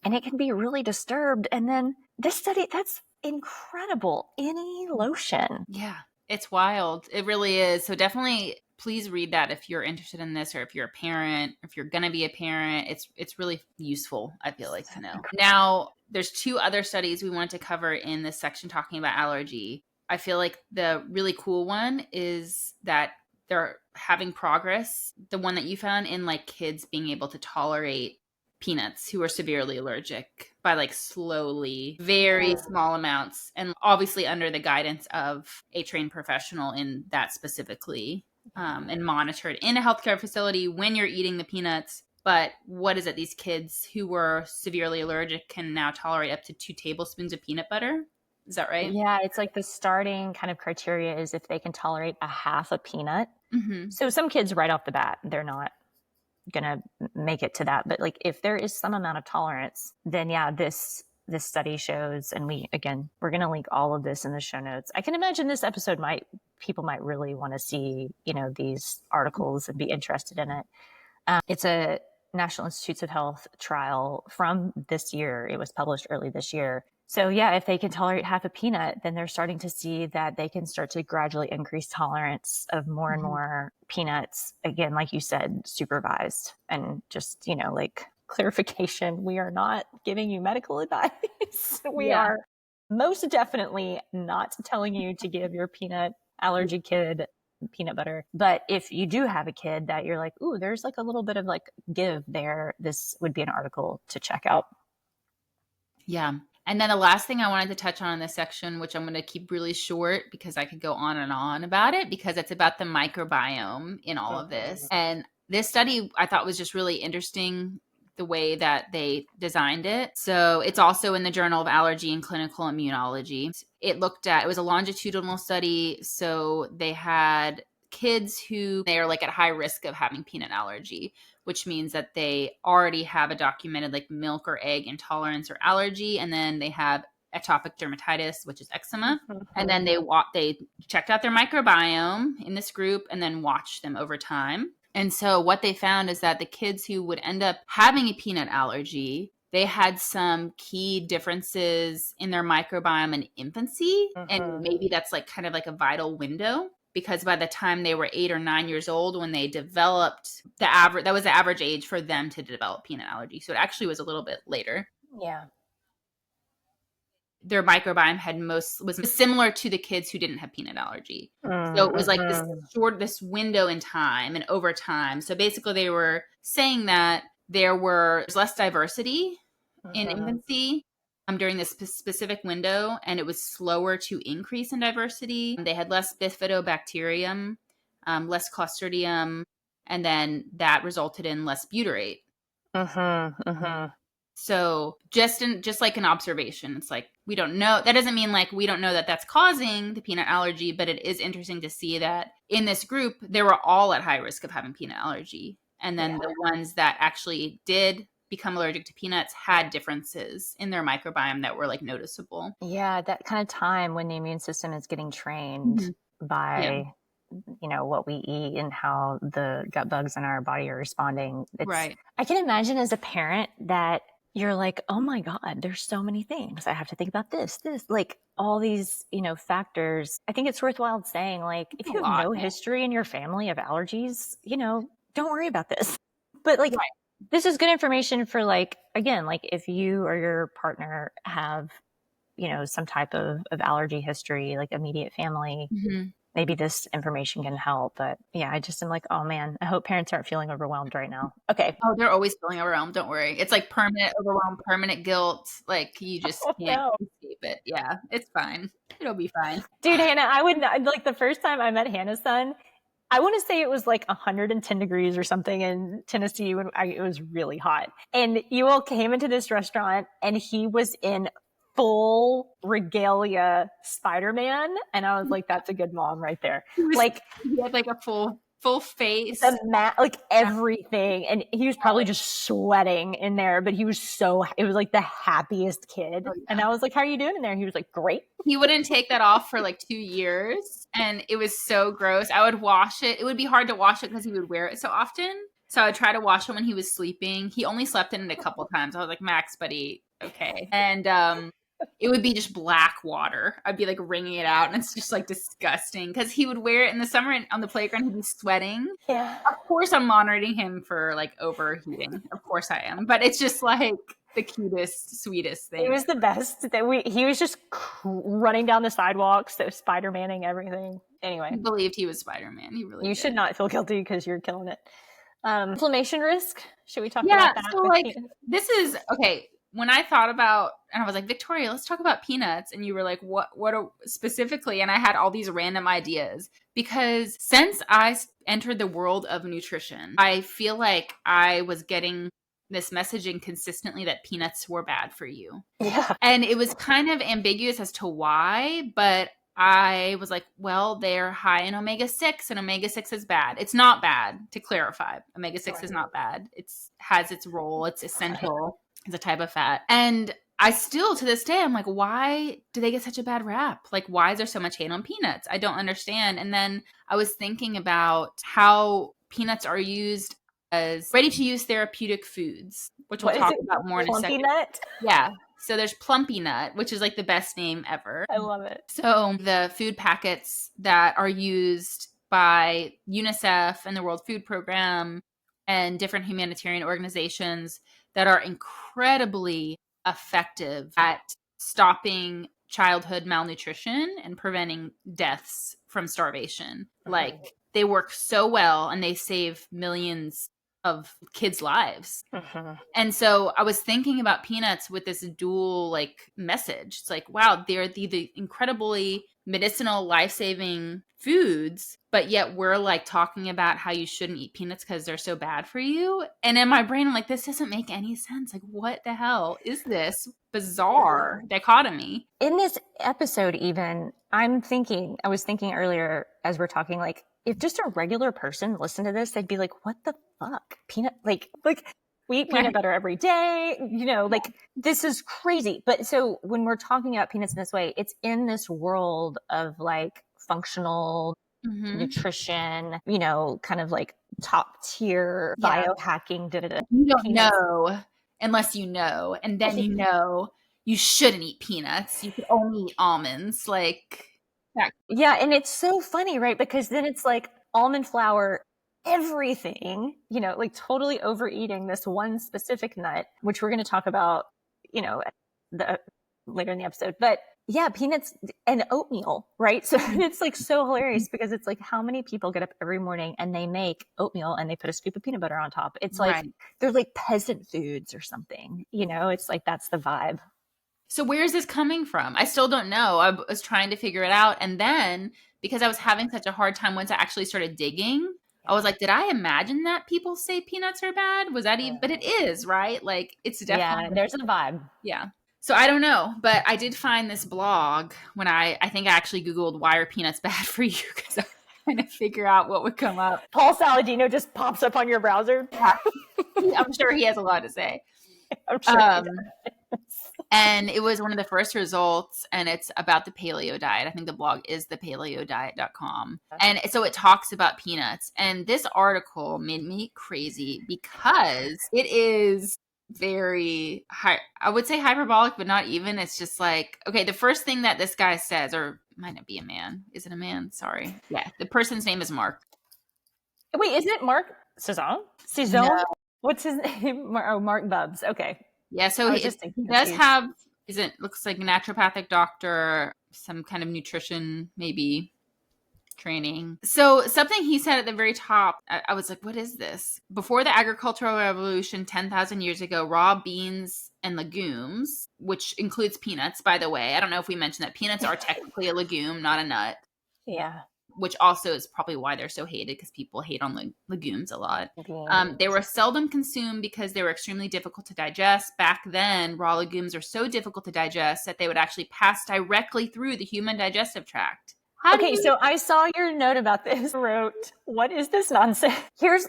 Speaker 2: and it can be really disturbed. And then this study, that's incredible. Any lotion.
Speaker 1: Yeah, it's wild. It really is. So definitely please read that if you're interested in this, or if you're a parent, if you're going to be a parent. It's really useful, I feel to know. Now, there's 2 other studies we wanted to cover in this section talking about allergy. I feel the really cool one is that they're having progress, the one that you found in kids being able to tolerate peanuts who are severely allergic by slowly, very small amounts, and obviously under the guidance of a trained professional in that specifically, and monitored in a healthcare facility when you're eating the peanuts. But what is it? These kids who were severely allergic can now tolerate up to 2 tablespoons of peanut butter. Is that right?
Speaker 2: Yeah, it's like the starting kind of criteria is if they can tolerate a half a peanut.
Speaker 1: Mm-hmm.
Speaker 2: So some kids right off the bat, they're not gonna make it to that. But like if there is some amount of tolerance, then yeah, this study shows, and we're gonna link all of this in the show notes. I can imagine this episode people might really want to see, these articles and be interested in it. It's a National Institutes of Health trial from this year. It was published early this year. So yeah, if they can tolerate half a peanut, then they're starting to see that they can start to gradually increase tolerance of more and more peanuts. Again, like you said, supervised, and just, like clarification, we are not giving you medical advice. We are most definitely not telling you to give your peanut allergy kid peanut butter. But if you do have a kid that you're like, ooh, there's like a little bit of like give there, this would be an article to check out.
Speaker 1: Yeah. And then the last thing I wanted to touch on in this section, which I'm going to keep really short because I could go on and on about it, because it's about the microbiome in all of this. And this study I thought was just really interesting, the way that they designed it. So it's also in the Journal of Allergy and Clinical Immunology. It was a longitudinal study. So they had kids who they are like at high risk of having peanut allergy, which means that they already have a documented like milk or egg intolerance or allergy. And then they have atopic dermatitis, which is eczema. And then they checked out their microbiome in this group and then watched them over time. And so what they found is that the kids who would end up having a peanut allergy, they had some key differences in their microbiome in infancy. And maybe that's like kind of like a vital window, because by the time they were 8 or 9 years old, when they developed that was the average age for them to develop peanut allergy. So it actually was a little bit later.
Speaker 2: Yeah.
Speaker 1: Their microbiome was similar to the kids who didn't have peanut allergy. So it was like this window in time and over time. So basically they were saying that there was less diversity in infancy during this specific window, and it was slower to increase in diversity. They had less bifidobacterium, less Clostridium, and then that resulted in less butyrate. So just like an observation, it's like, we don't know. That doesn't mean like we don't know that that's causing the peanut allergy, but it is interesting to see that in this group, they were all at high risk of having peanut allergy. And then the ones that actually did become allergic to peanuts had differences in their microbiome that were like noticeable.
Speaker 2: Yeah, that kind of time when the immune system is getting trained by what we eat and how the gut bugs in our body are responding.
Speaker 1: Right.
Speaker 2: I can imagine as a parent that you're like, oh my God, there's so many things. I have to think about this, like all these, factors. I think it's worthwhile saying, like, if you have no history in your family of allergies, don't worry about this. But like, this is good information for like, again, like if you or your partner have, some type of allergy history, like immediate family, maybe this information can help. But yeah, I just am like, oh man, I hope parents aren't feeling overwhelmed right now. Okay.
Speaker 1: Oh, they're always feeling overwhelmed. Don't worry. It's like permanent overwhelm, permanent guilt. Like you just can't escape it. Yeah, it's fine. It'll be fine.
Speaker 2: Dude, Hannah, like the first time I met Hannah's son, I want to say it was like 110 degrees or something in Tennessee when it was really hot. And you all came into this restaurant and he was in full regalia Spider-Man. And I was like, that's a good mom right there.
Speaker 1: He had like a full face.
Speaker 2: Like everything. And he was probably just sweating in there, but it was like the happiest kid. Oh, yeah. And I was like, how are you doing in there? And he was like, great.
Speaker 1: He wouldn't take that off for like 2 years. And it was so gross. I would wash it. It would be hard to wash it because he would wear it so often. So I would try to wash him when he was sleeping. He only slept in it a couple times. I was like, Max, buddy, okay. And it would be just black water. I'd be like wringing it out, and it's just like disgusting because he would wear it in the summer on the playground. He'd be sweating.
Speaker 2: Yeah.
Speaker 1: Of course, I'm monitoring him for like overheating. Of course I am. But it's just like the cutest, sweetest thing.
Speaker 2: It was the best. He was just running down the sidewalks, so Spider-Maning everything. Anyway.
Speaker 1: He believed he was Spider-Man. He really did.
Speaker 2: Should not feel guilty because you're killing it. Inflammation risk. Should we talk about that?
Speaker 1: So like this is okay. when I thought about, and I was like, Victoria, let's talk about peanuts. And you were like, what specifically? And I had all these random ideas because since I entered the world of nutrition, I feel like I was getting this messaging consistently that peanuts were bad for you.
Speaker 2: Yeah.
Speaker 1: And it was kind of ambiguous as to why, but I was like, well, they're high in omega-6 and omega-6 is bad. It's not bad, to clarify. Omega-6 is not bad. It has its role. It's essential. It's a type of fat. And I still, to this day, I'm like, why do they get such a bad rap? Like, why is there so much hate on peanuts? I don't understand. And then I was thinking about how peanuts are used as ready-to-use therapeutic foods, which we'll talk about more in a second.
Speaker 2: Nut?
Speaker 1: Yeah. So there's Plumpy Nut, which is like the best name ever.
Speaker 2: I love it.
Speaker 1: So the food packets that are used by UNICEF and the World Food Program and different humanitarian organizations that are incredibly effective at stopping childhood malnutrition and preventing deaths from starvation. Like, they work so well and they save millions of kids' lives. And so I was thinking about peanuts with this dual like message. It's like, wow, they're the incredibly medicinal, life-saving foods, but yet we're like talking about how you shouldn't eat peanuts because they're so bad for you. And in my brain, I'm like, this doesn't make any sense. Like, what the hell is this bizarre dichotomy?
Speaker 2: In this episode, even, I was thinking earlier as we're talking, like, if just a regular person listened to this, they'd be like, what the fuck? Peanut, like we eat peanut butter every day, like, this is crazy. But so when we're talking about peanuts in this way, it's in this world of like functional nutrition, kind of like top tier biohacking.
Speaker 1: You don't know unless you know. And then you shouldn't eat peanuts. You could only eat almonds. Like,
Speaker 2: yeah. And it's so funny, right? Because then it's like almond flour, everything, like totally overeating this one specific nut, which we're going to talk about, later in the episode. But yeah, peanuts and oatmeal, right? So it's like so hilarious because it's like how many people get up every morning and they make oatmeal and they put a scoop of peanut butter on top. It's like they're like peasant foods or something, it's like that's the vibe.
Speaker 1: So where is this coming from? I still don't know. I was trying to figure it out. And then because I was having such a hard time once I actually started digging, I was like, did I imagine that people say peanuts are bad? Was that even? But it is, right? Like, it's definitely.
Speaker 2: Yeah, there's a vibe.
Speaker 1: Yeah. So I don't know, but I did find this blog when I think I actually Googled, why are peanuts bad for you? Because I'm trying to figure out what would come up.
Speaker 2: Paul Saladino just pops up on your browser.
Speaker 1: I'm sure he has a lot to say.
Speaker 2: I'm sure he does.
Speaker 1: And it was one of the first results, and it's about the paleo diet. I think the blog is thepaleodiet.com. And so it talks about peanuts. And this article made me crazy because it is very high. I would say hyperbolic, but not even. It's just like, okay, the first thing that this guy says, or might not be a man. Is it a man? Sorry. Yeah. The person's name is Mark.
Speaker 2: Wait, is it Mark Cizon?
Speaker 1: No.
Speaker 2: What's his name? Oh, Mark Bubbs. Okay.
Speaker 1: Yeah, so he does have, looks like a naturopathic doctor, some kind of nutrition, maybe training. So something he said at the very top, I was like, what is this? Before the agricultural revolution 10,000 years ago, raw beans and legumes, which includes peanuts, by the way. I don't know if we mentioned that peanuts are technically a legume, not a nut.
Speaker 2: Yeah.
Speaker 1: Which also is probably why they're so hated, because people hate on legumes a lot. They were seldom consumed because they were extremely difficult to digest. Back then, raw legumes are so difficult to digest that they would actually pass directly through the human digestive tract.
Speaker 2: So I saw your note about this. Wrote, what is this nonsense?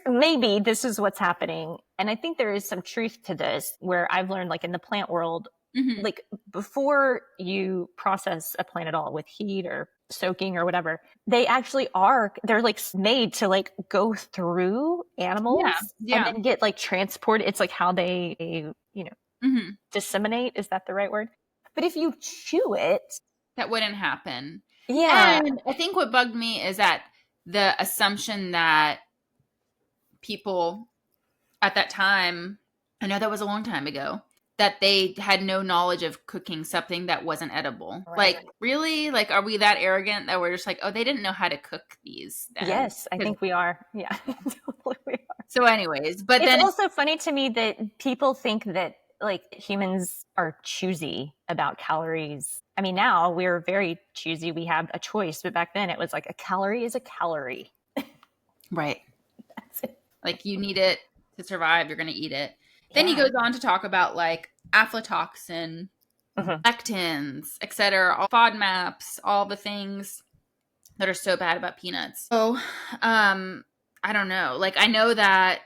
Speaker 2: Maybe this is what's happening. And I think there is some truth to this, where I've learned, like in the plant world, like before you process a plant at all with heat or soaking or whatever, they're like made to like go through animals and then get like transported. It's like how they disseminate. Is that the right word? But if you chew it,
Speaker 1: that wouldn't happen.
Speaker 2: Yeah.
Speaker 1: And I think what bugged me is that the assumption that people at that time, I know that was a long time ago, that they had no knowledge of cooking something that wasn't edible. Right. Like, really? Like, are we that arrogant that we're just like, oh, they didn't know how to cook these then?
Speaker 2: Yes, I think we are. Yeah, totally we are.
Speaker 1: So anyways, but
Speaker 2: it's also funny to me that people think that like humans are choosy about calories. I mean, now we're very choosy. We have a choice, but back then it was like a calorie is a calorie.
Speaker 1: Right.
Speaker 2: That's it.
Speaker 1: Like you need it to survive, you're going to eat it. Then he
Speaker 2: Yeah.
Speaker 1: goes on to talk about like aflatoxin,
Speaker 2: Mhm.
Speaker 1: lectins, etc., all FODMAPs, all the things that are so bad about peanuts. So, I don't know. Like I know that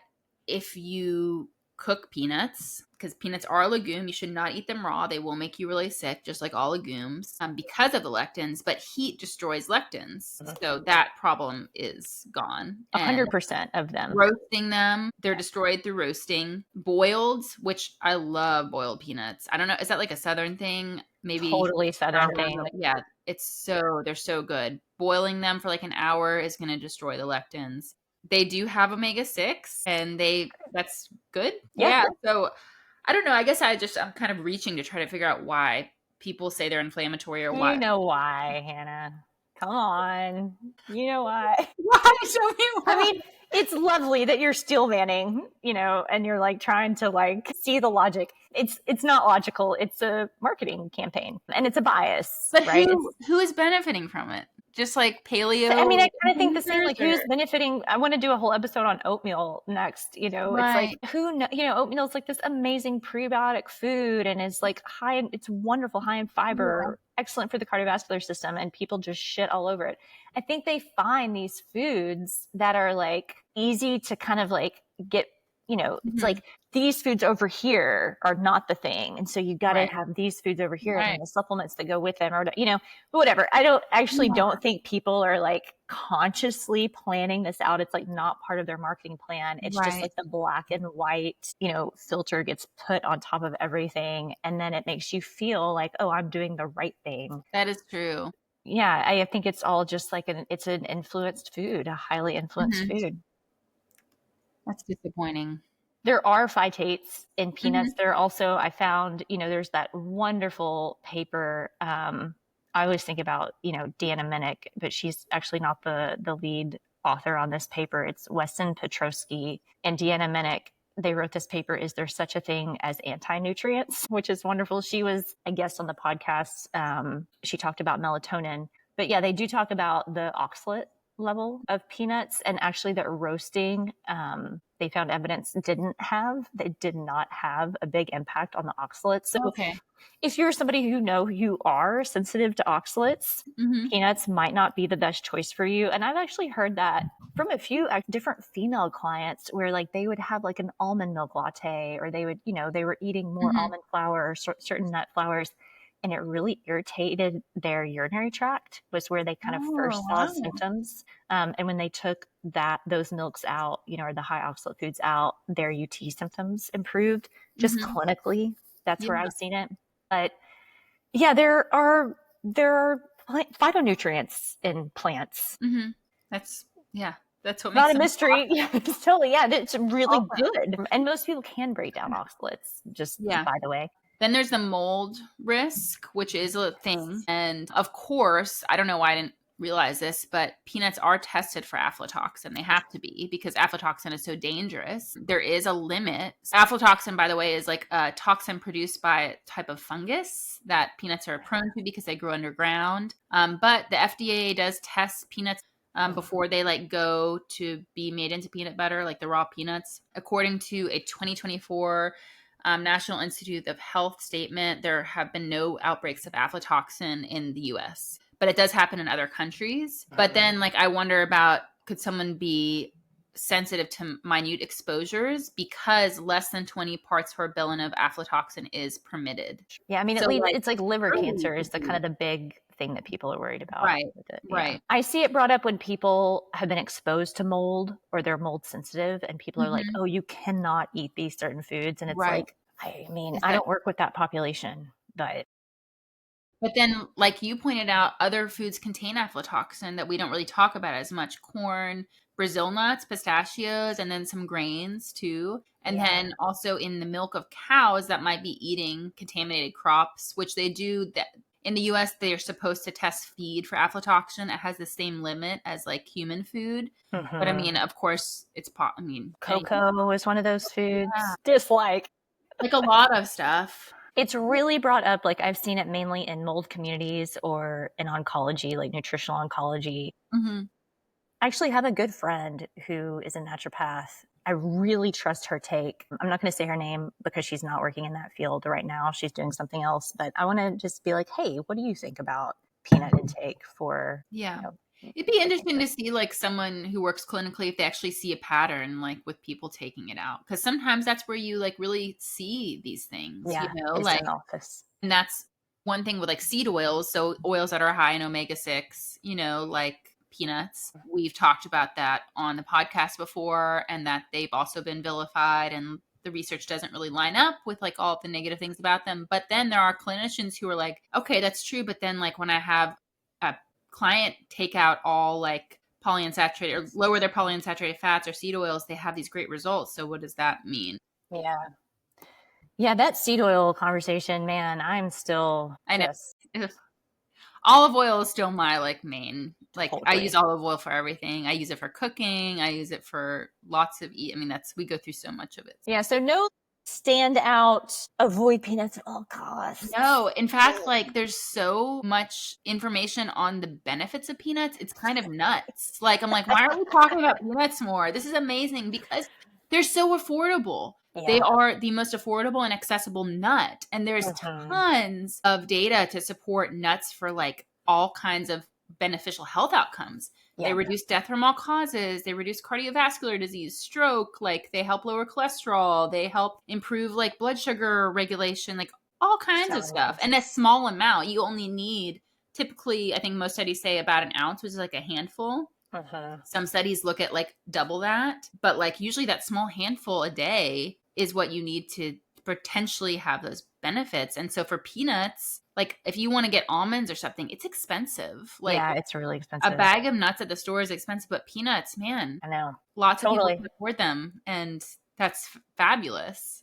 Speaker 1: if you cook peanuts, because peanuts are a legume, you should not eat them raw. They will make you really sick, just like all legumes, because of the lectins. But heat destroys lectins, so that problem is gone. And
Speaker 2: 100% of them.
Speaker 1: roasting them, they're destroyed through roasting. Boiled, which I love boiled peanuts. I don't know, is that like a Southern thing? Maybe.
Speaker 2: Totally Southern thing.
Speaker 1: Yeah, they're so good. Boiling them for like an hour is going to destroy the lectins. They do have omega-6 and that's good.
Speaker 2: Yeah.
Speaker 1: So I don't know. I guess I'm kind of reaching to try to figure out why people say they're inflammatory or why.
Speaker 2: You know why, Hannah. Come on. You know why.
Speaker 1: Why? Show me why.
Speaker 2: I mean, it's lovely that you're steel manning, and you're like trying to like see the logic. It's not logical. It's a marketing campaign and it's a bias,
Speaker 1: but
Speaker 2: right?
Speaker 1: who is benefiting from it? Just like paleo.
Speaker 2: I mean, I kind of think the same. Like,
Speaker 1: users,
Speaker 2: who's benefiting? I want to do a whole episode on oatmeal next. It's like oatmeal is like this amazing prebiotic food, and it's like it's wonderful, high in fiber, excellent for the cardiovascular system, and people just shit all over it. I think they find these foods that are like easy to kind of like get. It's like these foods over here are not the thing. And so you got to have these foods over here and the supplements that go with them or, whatever. I don't think people are like consciously planning this out. It's like not part of their marketing plan. It's just like the black and white, filter gets put on top of everything. And then it makes you feel like, oh, I'm doing the right thing.
Speaker 1: That is true.
Speaker 2: Yeah. I think it's all just like it's an influenced food, a highly influenced food.
Speaker 1: That's disappointing.
Speaker 2: There are phytates in peanuts. There are also, I found, there's that wonderful paper. I always think about, Deanna Minnick, but she's actually not the lead author on this paper. It's Weston Petrosky and Deanna Minnick. They wrote this paper, Is There Such a Thing as Anti-Nutrients? Which is wonderful. She was a guest on the podcast. She talked about melatonin. But yeah, they do talk about the oxalate level of peanuts, and actually the roasting, they found evidence did not have a big impact on the oxalates. So if you're somebody you are sensitive to oxalates, peanuts might not be the best choice for you. And I've actually heard that from a few different female clients where like they would have like an almond milk latte, or they would, they were eating more almond flour or certain nut flours, and it really irritated their urinary tract, was where they kind of first saw symptoms. And when they took those milks out, or the high oxalate foods out, their UT symptoms improved just clinically. That's where I've seen it. But yeah, there are phytonutrients in plants.
Speaker 1: That's what makes
Speaker 2: not a mystery. It's totally, it's really good. And most people can break down oxalates, just by the way.
Speaker 1: Then there's the mold risk, which is a thing. And of course, I don't know why I didn't realize this, but peanuts are tested for aflatoxin. They have to be, because aflatoxin is so dangerous. There is a limit. Aflatoxin, by the way, is like a toxin produced by a type of fungus that peanuts are prone to because they grow underground. But the FDA does test peanuts before they like go to be made into peanut butter, like the raw peanuts. According to a 2024 National Institute of Health statement, there have been no outbreaks of aflatoxin in the US, but it does happen in other countries. But then like, I wonder about, could someone be sensitive to minute exposures because less than 20 parts per billion of aflatoxin is permitted?
Speaker 2: Yeah. I mean, it's like liver cancer is the kind of the big thing that people are worried about.
Speaker 1: Right.
Speaker 2: I see it brought up when people have been exposed to mold or they're mold sensitive, and people are like, oh, you cannot eat these certain foods. And it's like, I mean, I don't work with that population, but
Speaker 1: then like you pointed out, other foods contain aflatoxin that we don't really talk about as much. Corn, Brazil nuts, pistachios, and then some grains too. And then also in the milk of cows that might be eating contaminated crops, which they do that. In the US, they're supposed to test feed for aflatoxin. It has the same limit as like human food. But I mean, of course, cocoa
Speaker 2: is one of those foods. Dislike.
Speaker 1: Like a lot of stuff.
Speaker 2: It's really brought up, like I've seen it mainly in mold communities or in oncology, like nutritional oncology.
Speaker 1: Mm-hmm.
Speaker 2: I actually have a good friend who is a naturopath. I really trust her take. I'm not going to say her name because she's not working in that field right now. She's doing something else. But I want to just be like, hey, what do you think about peanut intake for,
Speaker 1: Yeah. It'd be interesting to see like someone who works clinically if they actually see a pattern like with people taking it out. Because sometimes that's where you like really see these things,
Speaker 2: yeah,
Speaker 1: you know,
Speaker 2: it's
Speaker 1: like,
Speaker 2: in office.
Speaker 1: and that's one thing with like seed oils. So oils that are high in omega-6, you know, like peanuts. We've talked about that on the podcast before, and that they've also been vilified, and the research doesn't really line up with like all of the negative things about them. But then there are clinicians who are like, okay, that's true. But then like when I have a client take out all like polyunsaturated or lower their polyunsaturated fats or seed oils, they have these great results. So what does that mean?
Speaker 2: Yeah. Yeah, that seed oil conversation, man, I'm still
Speaker 1: I know.
Speaker 2: just
Speaker 1: Olive oil is still my like main, like I
Speaker 2: totally.
Speaker 1: use olive oil for everything. I use it for cooking. I use it for lots of I mean, we go through so much of it.
Speaker 2: Yeah, so no stand out, avoid peanuts at all costs.
Speaker 1: No, in fact, like there's so much information on the benefits of peanuts. It's kind of nuts. Like I'm like, why are we talking about peanuts more? This is amazing because they're so affordable.
Speaker 2: Yeah.
Speaker 1: They are the most affordable and accessible nut. And there's tons of data to support nuts for like all kinds of beneficial health outcomes.
Speaker 2: Yeah.
Speaker 1: They reduce death from all causes. They reduce cardiovascular disease, stroke. Like they help lower cholesterol. They help improve like blood sugar regulation, like all kinds of stuff. And a small amount. You only need typically, I think most studies say about an ounce, which is like a handful. Some studies look at like double that, but like usually that small handful a day is what you need to potentially have those benefits. And so for peanuts, like if you want to get almonds or something, it's expensive. Like
Speaker 2: yeah, it's really expensive.
Speaker 1: A bag of nuts at the store is expensive, but peanuts, man,
Speaker 2: I know.
Speaker 1: Lots of people can afford them, and that's fabulous.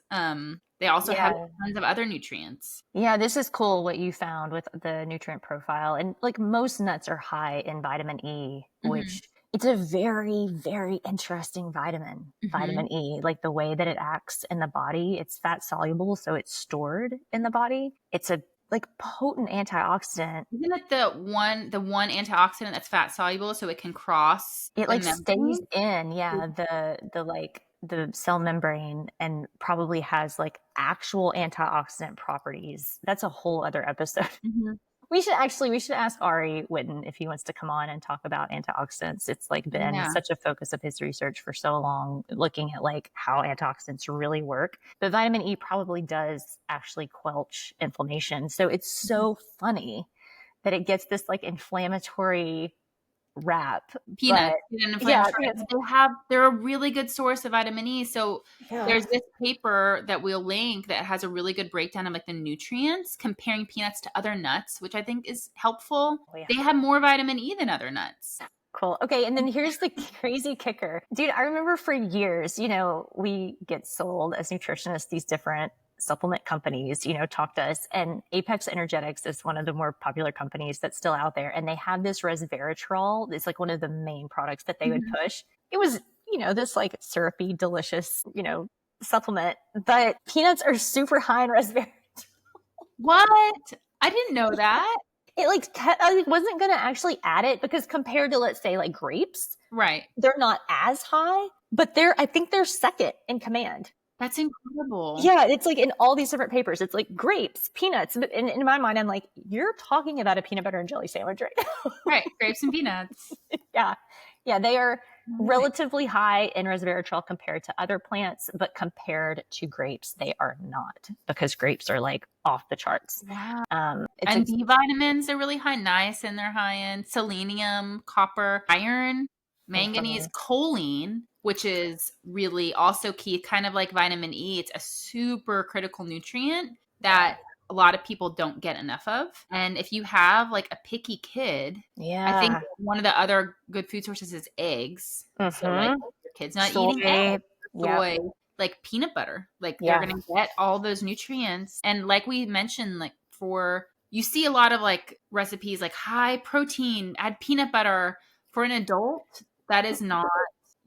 Speaker 1: They also have tons of other nutrients.
Speaker 2: Yeah, this is cool what you found with the nutrient profile. And like most nuts are high in vitamin E, which it's a very, very interesting vitamin, vitamin E, like the way that it acts in the body. It's fat soluble, so it's stored in the body. It's a like potent antioxidant.
Speaker 1: Isn't it the one antioxidant that's fat soluble, so it can cross?
Speaker 2: It like stays in, the cell membrane, and probably has like actual antioxidant properties. That's a whole other episode. We should ask Ari Whitten if he wants to come on and talk about antioxidants. It's like been such a focus of his research for so long, looking at like how antioxidants really work. But vitamin E probably does actually quelch inflammation. So it's so funny that it gets this like inflammatory rap.
Speaker 1: Peanuts. They're a really good source of vitamin E. So there's this paper that we'll link that has a really good breakdown of like the nutrients comparing peanuts to other nuts, which I think is helpful. They have more vitamin E than other nuts.
Speaker 2: Cool. Okay. And then here's the crazy kicker. Dude, I remember for years, we get sold as nutritionists these different supplement companies, talk to us, and Apex Energetics is one of the more popular companies that's still out there. And they have this resveratrol. It's like one of the main products that they would push. It was, this like syrupy, delicious, supplement, but peanuts are super high in resveratrol.
Speaker 1: What? I didn't know that.
Speaker 2: It I wasn't going to actually add it because compared to, let's say, like grapes,
Speaker 1: right,
Speaker 2: they're not as high, but I think they're second in command.
Speaker 1: That's incredible.
Speaker 2: Yeah, it's like in all these different papers, it's like grapes, peanuts. But in my mind, I'm like, you're talking about a peanut butter and jelly sandwich right now.
Speaker 1: Right, grapes and peanuts.
Speaker 2: Yeah, they are relatively high in resveratrol compared to other plants, but compared to grapes, they are not, because grapes are like off the charts.
Speaker 1: Wow. And B vitamins are really high. Niacin, they're high in. Selenium, copper, iron, manganese, choline, which is really also key, kind of like vitamin E. It's a super critical nutrient that a lot of people don't get enough of. And if you have like a picky kid, I think one of the other good food sources is eggs. So like your kid's not eating eggs, soy, like peanut butter, like they're going to get all those nutrients. And like we mentioned, like you see a lot of like recipes like high protein, add peanut butter. For an adult, that is not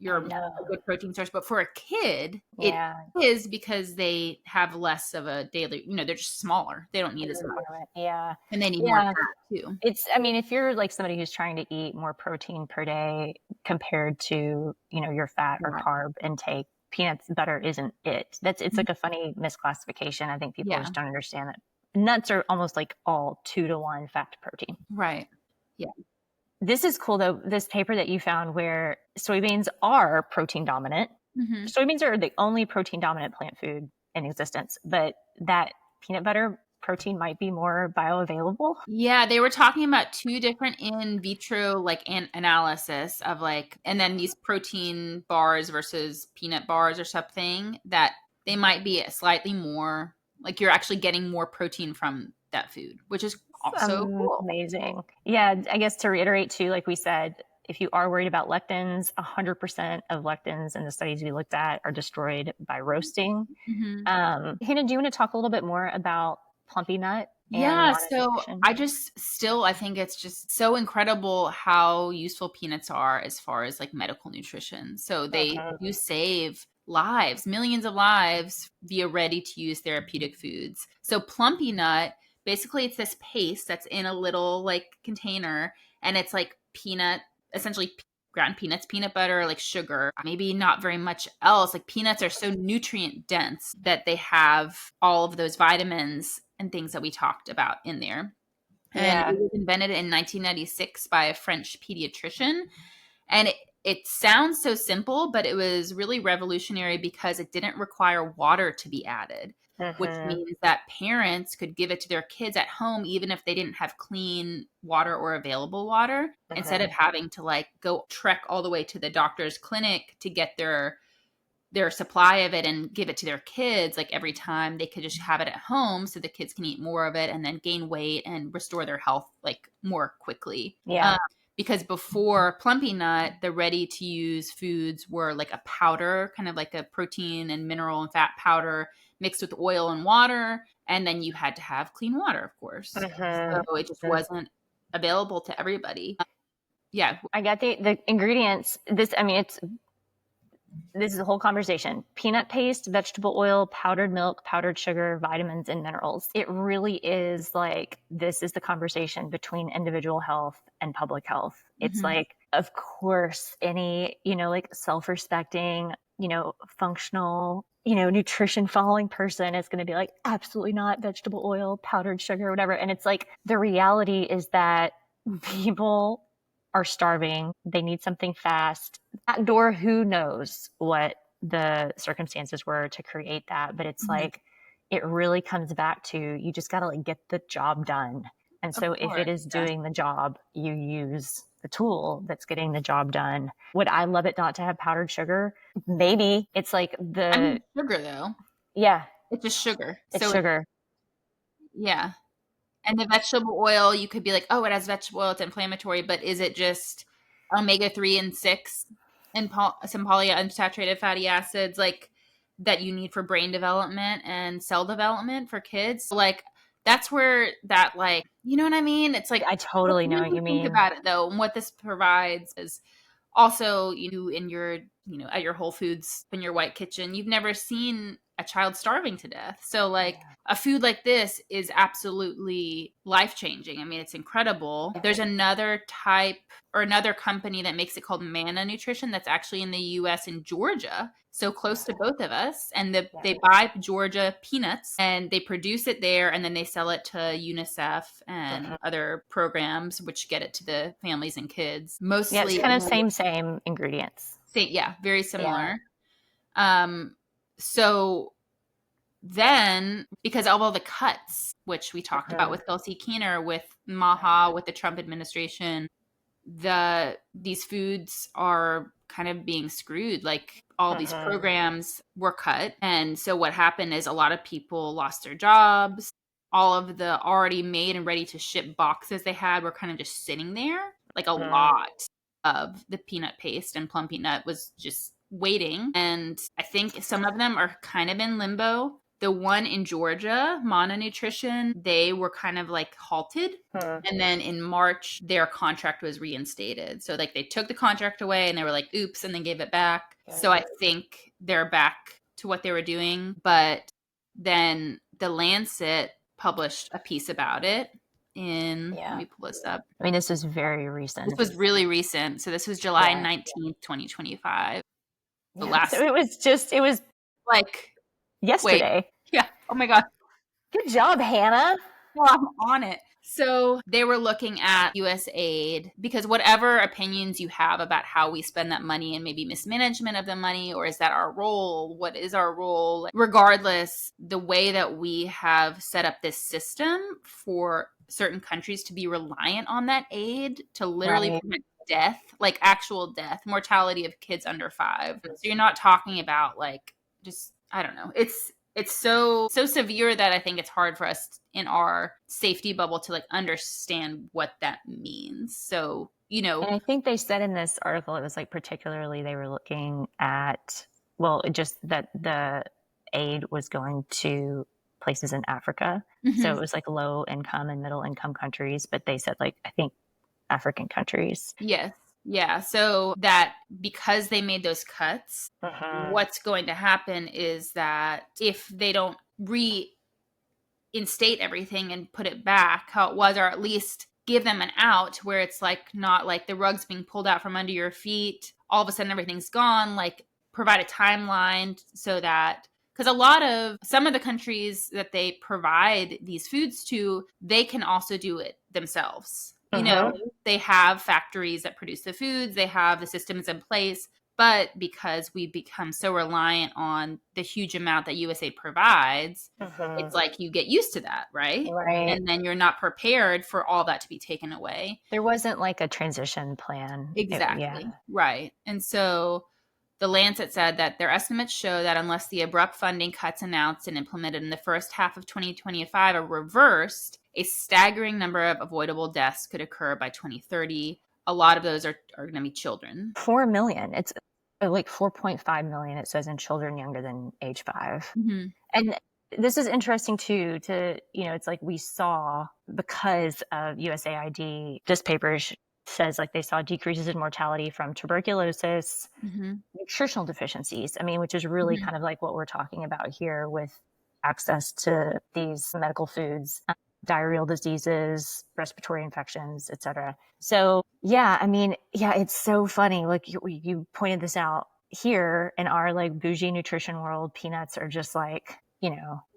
Speaker 1: you're a good protein source. But for a kid, it is because they have less of a daily, they're just smaller. They don't need as much.
Speaker 2: Yeah.
Speaker 1: And they need more fat too.
Speaker 2: If you're like somebody who's trying to eat more protein per day compared to, your fat or carb intake, peanuts butter isn't it. It's like a funny misclassification. I think people just don't understand that nuts are almost like all 2-to-1 fat to protein.
Speaker 1: Right. Yeah.
Speaker 2: This is cool though. This paper that you found where soybeans are protein dominant. Mm-hmm. Soybeans are the only protein dominant plant food in existence, but that peanut butter protein might be more bioavailable.
Speaker 1: Yeah, they were talking about 2 different in vitro analysis of and then these protein bars versus peanut bars or something, that they might be slightly more, you're actually getting more protein from that food, which is also cool.
Speaker 2: Amazing. Yeah, I guess to reiterate too, like we said, if you are worried about lectins, 100% of lectins in the studies we looked at are destroyed by roasting. Mm-hmm. Hannah, do you want to talk a little bit more about Plumpy Nut?
Speaker 1: Yeah, so I think it's just so incredible how useful peanuts are as far as medical nutrition. So they do save lives, millions of lives via ready to use therapeutic foods. So Plumpy Nut, basically it's this paste that's in a little container, and it's peanut, essentially ground peanuts, peanut butter, sugar, maybe not very much else. Peanuts are so nutrient dense that they have all of those vitamins and things that we talked about in there. And it was invented in 1996 by a French pediatrician. And it sounds so simple, but it was really revolutionary because it didn't require water to be added, which means that parents could give it to their kids at home, even if they didn't have clean water or available water, instead of having to go trek all the way to the doctor's clinic to get their supply of it and give it to their kids. Every time, they could just have it at home so the kids can eat more of it and then gain weight and restore their health more quickly.
Speaker 2: Yeah.
Speaker 1: Because before Plumpy Nut, the ready-to-use foods were a powder, kind of a protein and mineral and fat powder mixed with oil and water, and then you had to have clean water, of course. So it just wasn't available to everybody. Yeah.
Speaker 2: I got the ingredients. This is a whole conversation. Peanut paste, vegetable oil, powdered milk, powdered sugar, vitamins, and minerals. It really is this is the conversation between individual health and public health. It's of course, any, self-respecting, functional, nutrition following person is going to be absolutely not vegetable oil, powdered sugar, whatever. And it's the reality is that people are starving. They need something fast. That door, who knows what the circumstances were to create that. But it's it really comes back to, you just got to get the job done. And so if it is doing the job, you use the tool that's getting the job done. Would I love it not to have powdered sugar? Maybe. It's
Speaker 1: sugar though.
Speaker 2: Yeah.
Speaker 1: It's just sugar.
Speaker 2: It's sugar.
Speaker 1: Yeah. And the vegetable oil, you could be oh, it has vegetable oil, it's inflammatory, but is it just omega-3 and 6 and some polyunsaturated fatty acids that you need for brain development and cell development for kids? That's where that you know what I mean? It's
Speaker 2: I totally know what you mean.
Speaker 1: Think about it though, and what this provides is also, in your, at your Whole Foods, in your white kitchen, you've never seen a child starving to death. So a food like this is absolutely life-changing. I mean, it's incredible. There's another type or another company that makes it called Manna Nutrition that's actually in the US in Georgia, so close to both of us. And they buy Georgia peanuts and they produce it there, and then they sell it to UNICEF and other programs which get it to the families and kids. Mostly,
Speaker 2: yeah, it's kind of same ingredients.
Speaker 1: Very similar. Yeah. So then, because of all the cuts, which we talked about with Kelsey Keener, with Maha, with the Trump administration, these foods are kind of being screwed. All these programs were cut. And so what happened is a lot of people lost their jobs. All of the already made and ready to ship boxes they had were kind of just sitting there. A lot of the peanut paste and Plumpy Nut was just waiting. And I think some of them are kind of in limbo. The one in Georgia, Mana Nutrition, they were kind of like halted. And then in March, their contract was reinstated. So like they took the contract away and they were like, oops, and then gave it back. So I think they're back to what they were doing. But then the Lancet published a piece about it let me pull this up.
Speaker 2: I mean, this was very recent.
Speaker 1: This was really recent. So this was July 19th, 2025.
Speaker 2: So it was
Speaker 1: like
Speaker 2: yesterday.
Speaker 1: Wait. Yeah. Oh my God.
Speaker 2: Good job, Hannah.
Speaker 1: Well, I'm on it. So they were looking at US aid because whatever opinions you have about how we spend that money and maybe mismanagement of the money, or is that our role? What is our role? Regardless, the way that we have set up this system for certain countries to be reliant on that aid to literally prevent death, like actual death, mortality of kids under 5. So you're not talking about like just, I don't know. It's so severe that I think it's hard for us in our safety bubble to like understand what that means. So, you know,
Speaker 2: and I think they said in this article, it was like particularly they were looking at, well, just that the aid was going to places in Africa. So it was like low income and middle income countries, but they said like, I think African countries.
Speaker 1: Yes. Yeah. So that because they made those cuts, what's going to happen is that if they don't reinstate everything and put it back how it was, or at least give them an out where it's like not like the rug's being pulled out from under your feet, all of a sudden everything's gone, like provide a timeline so that, because some of the countries that they provide these foods to, they can also do it themselves. You know, they have factories that produce the foods, they have the systems in place, but because we become so reliant on the huge amount that USAID provides, it's like you get used to that, right? And then you're not prepared for all that to be taken away.
Speaker 2: There wasn't like a transition plan.
Speaker 1: Exactly. Right. And so the Lancet said that their estimates show that unless the abrupt funding cuts announced and implemented in the first half of 2025 are reversed, a staggering number of avoidable deaths could occur by 2030. A lot of those are going to be children.
Speaker 2: 4 million. It's like 4.5 million, it says, in children younger than age 5. And this is interesting too, it's like we saw because of USAID, this paper says like they saw decreases in mortality from tuberculosis, nutritional deficiencies. I mean, which is really kind of like what we're talking about here with access to these medical foods, diarrheal diseases, respiratory infections, etc. So yeah, I mean, yeah, it's so funny. Like you pointed this out here in our like bougie nutrition world, peanuts are just like,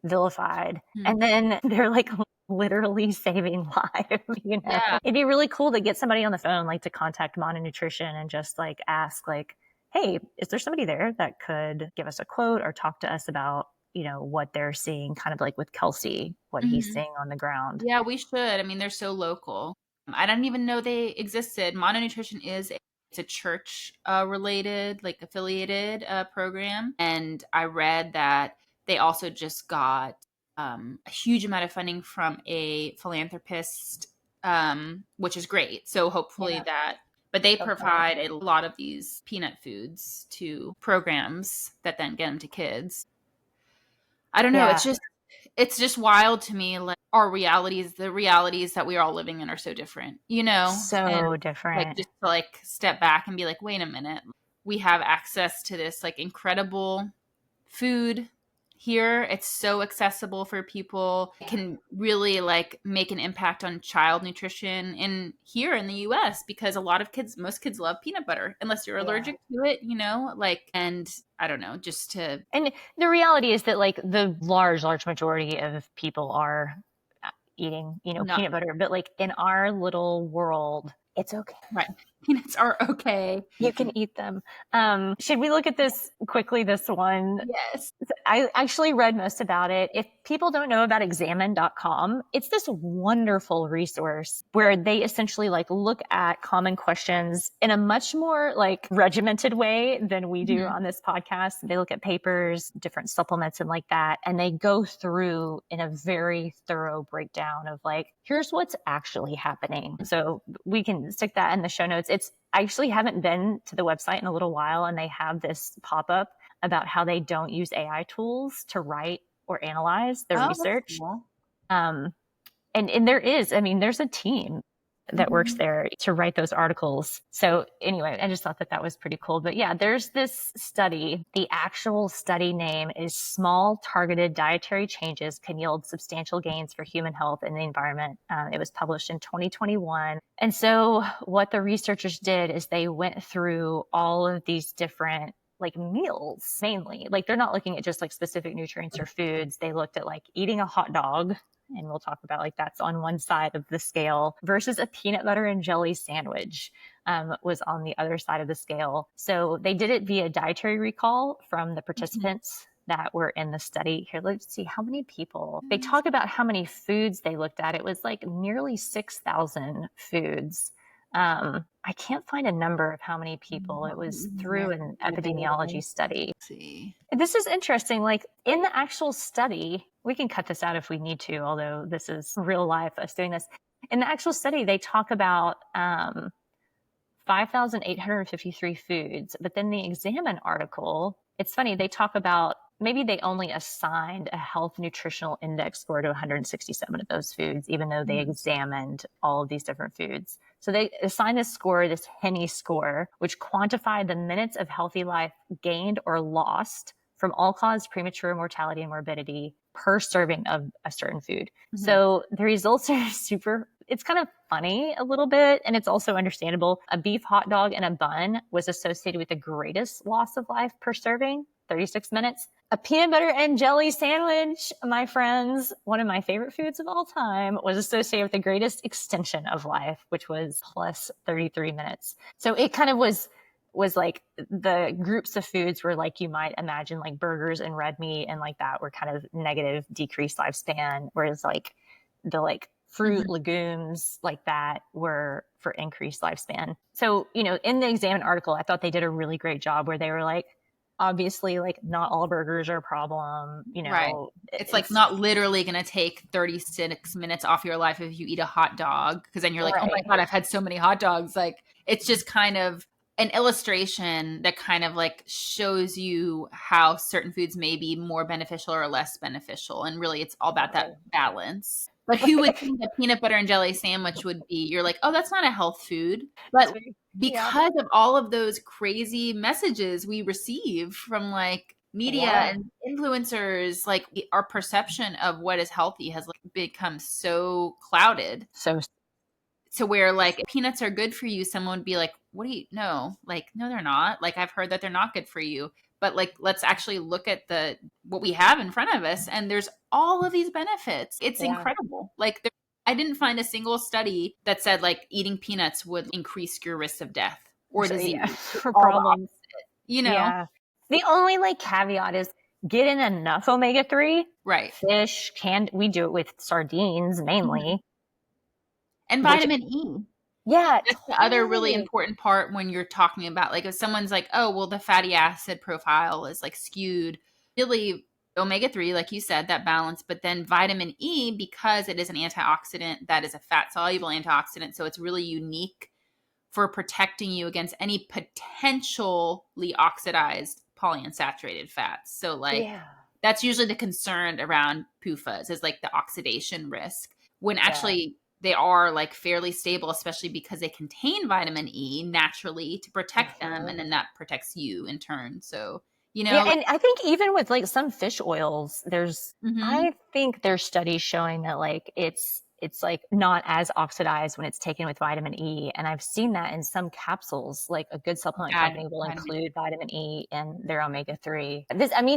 Speaker 2: vilified. And then they're like literally saving lives,
Speaker 1: Yeah.
Speaker 2: It'd be really cool to get somebody on the phone, like to contact Mana Nutrition and just like ask like, hey, is there somebody there that could give us a quote or talk to us about, what they're seeing kind of like with Kelsey, what he's seeing on the ground.
Speaker 1: Yeah, we should. I mean, they're so local. I didn't even know they existed. Mana Nutrition it's a church related, like affiliated program. And I read that they also just got a huge amount of funding from a philanthropist, which is great. So hopefully but they provide a lot of these peanut foods to programs that then get them to kids. I don't know. It's just wild to me. Like the realities that we are all living in are so different,
Speaker 2: So different.
Speaker 1: Like just to like step back and be like, wait a minute, we have access to this like incredible food here. It's so accessible for people. It can really like make an impact on child nutrition here in the US because most kids love peanut butter unless you're allergic to it, and I don't know, and
Speaker 2: the reality is that like the large majority of people are eating, peanut butter, but like in our little world, it's okay.
Speaker 1: Right. Peanuts are okay.
Speaker 2: You can eat them. Should we look at this quickly, this one?
Speaker 1: Yes.
Speaker 2: I actually read most about it. If people don't know about examine.com, it's this wonderful resource where they essentially like look at common questions in a much more like regimented way than we do on this podcast. They look at papers, different supplements and like that. And they go through in a very thorough breakdown of like, here's what's actually happening. So we can stick that in the show notes. I actually haven't been to the website in a little while, and they have this pop-up about how they don't use AI tools to write or analyze their
Speaker 1: Oh, that's
Speaker 2: research.
Speaker 1: cool.
Speaker 2: And there is, I mean, there's a team that works there to write those articles. So anyway, I just thought that was pretty cool. But yeah, there's this study. The actual study name is Small Targeted Dietary Changes Can Yield Substantial Gains for Human Health and the Environment. It was published in 2021. And so what the researchers did is they went through all of these different like meals mainly. Like they're not looking at just like specific nutrients or foods. They looked at like eating a hot dog, and we'll talk about like that's on one side of the scale, versus a peanut butter and jelly sandwich was on the other side of the scale. So they did it via dietary recall from the participants that were in the study. Here, let's see how many people. They talk about how many foods they looked at. It was like nearly 6,000 foods. I can't find a number of how many people. It was through an epidemiology study.
Speaker 1: Let's see.
Speaker 2: This is interesting. Like in the actual study, we can cut this out if we need to, although this is real life, us doing this. In the actual study, they talk about 5,853 foods. But then the Examine article, it's funny, they talk about maybe they only assigned a health nutritional index score to 167 of those foods, even though they examined all of these different foods. So they assigned this score, this Henny score, which quantified the minutes of healthy life gained or lost from all-cause premature mortality and morbidity per serving of a certain food. So the results are it's kind of funny a little bit, and it's also understandable. A beef hot dog and a bun was associated with the greatest loss of life per serving, 36 minutes. A peanut butter and jelly sandwich, my friends, one of my favorite foods of all time, was associated with the greatest extension of life, which was plus 33 minutes. So it kind of was like the groups of foods were like you might imagine, like burgers and red meat and like that were kind of negative, decreased lifespan, whereas like the like fruit, legumes like that were for increased lifespan. So, you know, in the Examine article, I thought they did a really great job where they were like, obviously, like not all burgers are a problem, you know.
Speaker 1: Right. It's like not literally going to take 36 minutes off your life if you eat a hot dog, because then you're like, oh my God, I've had so many hot dogs. Like it's just kind of an illustration that kind of like shows you how certain foods may be more beneficial or less beneficial. And really it's all about that balance. But who would think a peanut butter and jelly sandwich would be, you're like, oh, that's not a health food. But because of all of those crazy messages we receive from like media and influencers, like our perception of what is healthy has like become so clouded. So where like peanuts are good for you, someone would be like, what do you know? Like, no, they're not. Like I've heard that they're not good for you. But like, let's actually look at what we have in front of us. And there's all of these benefits. It's incredible. Like I didn't find a single study that said like eating peanuts would increase your risk of death or disease
Speaker 2: for problems.
Speaker 1: You know?
Speaker 2: Yeah. The only like caveat is get in enough omega-3.
Speaker 1: Right.
Speaker 2: Fish, we do it with sardines mainly.
Speaker 1: And vitamin E.
Speaker 2: Yeah.
Speaker 1: That's the other really important part when you're talking about like if someone's like, oh, well, the fatty acid profile is like skewed. Really, omega-3, like you said, that balance, but then vitamin E, because it is an antioxidant, that is a fat soluble antioxidant. So it's really unique for protecting you against any potentially oxidized polyunsaturated fats. So like that's usually the concern around PUFAs is like the oxidation risk when actually they are like fairly stable, especially because they contain vitamin E naturally to protect them. And then that protects you in turn. So, you know,
Speaker 2: and I think even with like some fish oils, I think there's studies showing that like it's like not as oxidized when it's taken with vitamin E. And I've seen that in some capsules, like a good supplement company will include vitamin E in their omega-3.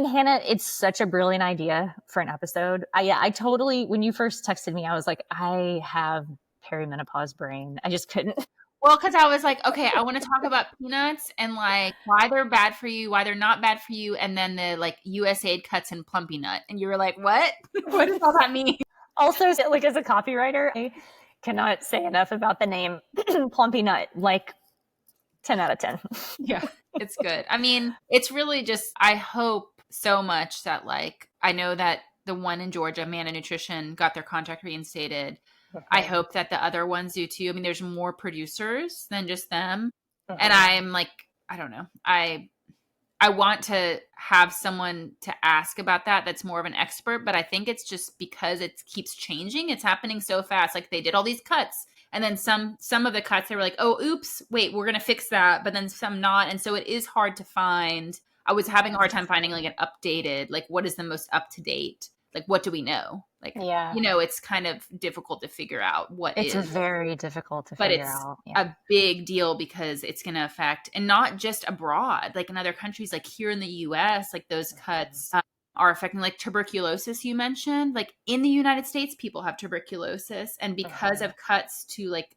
Speaker 2: Hannah, it's such a brilliant idea for an episode. I totally, when you first texted me, I was like, I have perimenopause brain. I just couldn't.
Speaker 1: Well, because I was like, okay, I want to talk about peanuts and like why they're bad for you, why they're not bad for you. And then the like USAID cuts in Plumpy Nut. And you were like, what? What does all that mean?
Speaker 2: Also, like as a copywriter, I cannot say enough about the name Plumpy Nut, like 10 out of 10.
Speaker 1: Yeah, it's good. I mean, it's really just, I hope so much that like, I know that the one in Georgia, Manna Nutrition, got their contract reinstated. I hope that the other ones do too. I mean, there's more producers than just them. And I'm like, I don't know. I want to have someone to ask about that that's more of an expert, but I think it's just because it keeps changing. It's happening so fast. Like they did all these cuts, and then some of the cuts they were like, oh, oops, wait, we're gonna fix that, but then some not. And so it is hard to find. I was having a hard time finding like an updated, like what is the most up to date, like what do we know? Like,
Speaker 2: Yeah.
Speaker 1: it's kind of difficult to figure out what
Speaker 2: It's
Speaker 1: is.
Speaker 2: very difficult to
Speaker 1: But
Speaker 2: figure
Speaker 1: it's
Speaker 2: out. Yeah.
Speaker 1: a big deal because it's going to affect, and not just abroad, like in other countries, like here in the US, like those cuts are affecting like tuberculosis you mentioned. Like in the United States, people have tuberculosis, and because of cuts to like,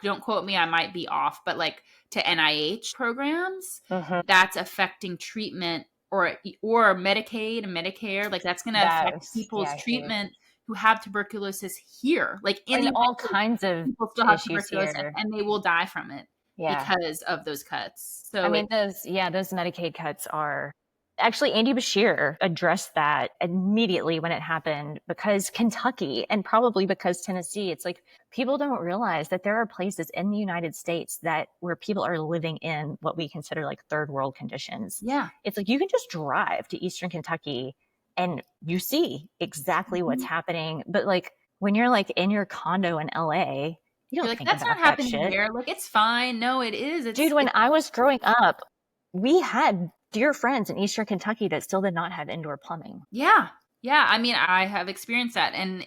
Speaker 1: don't quote me, I might be off, but like to NIH programs, that's affecting treatment or Medicaid and Medicare. Like that's going to affect people's treatment who have tuberculosis here. Like in
Speaker 2: all kinds of
Speaker 1: people still have
Speaker 2: issues
Speaker 1: tuberculosis
Speaker 2: here.
Speaker 1: and they will die from it because of those cuts. So
Speaker 2: I mean, those Medicaid cuts are actually, Andy Bashir addressed that immediately when it happened, because Kentucky and probably because Tennessee, it's like people don't realize that there are places in the United States where people are living in what we consider like third world conditions.
Speaker 1: Yeah.
Speaker 2: It's like you can just drive to Eastern Kentucky and you see exactly what's happening. But like when you're like in your condo in LA, you don't
Speaker 1: like,
Speaker 2: think
Speaker 1: that's
Speaker 2: about
Speaker 1: not happening
Speaker 2: that shit.
Speaker 1: here. Like it's fine. No, it is.
Speaker 2: Dude, when I was growing up, we had dear friends in Eastern Kentucky that still did not have indoor plumbing.
Speaker 1: Yeah. Yeah. I mean, I have experienced that, and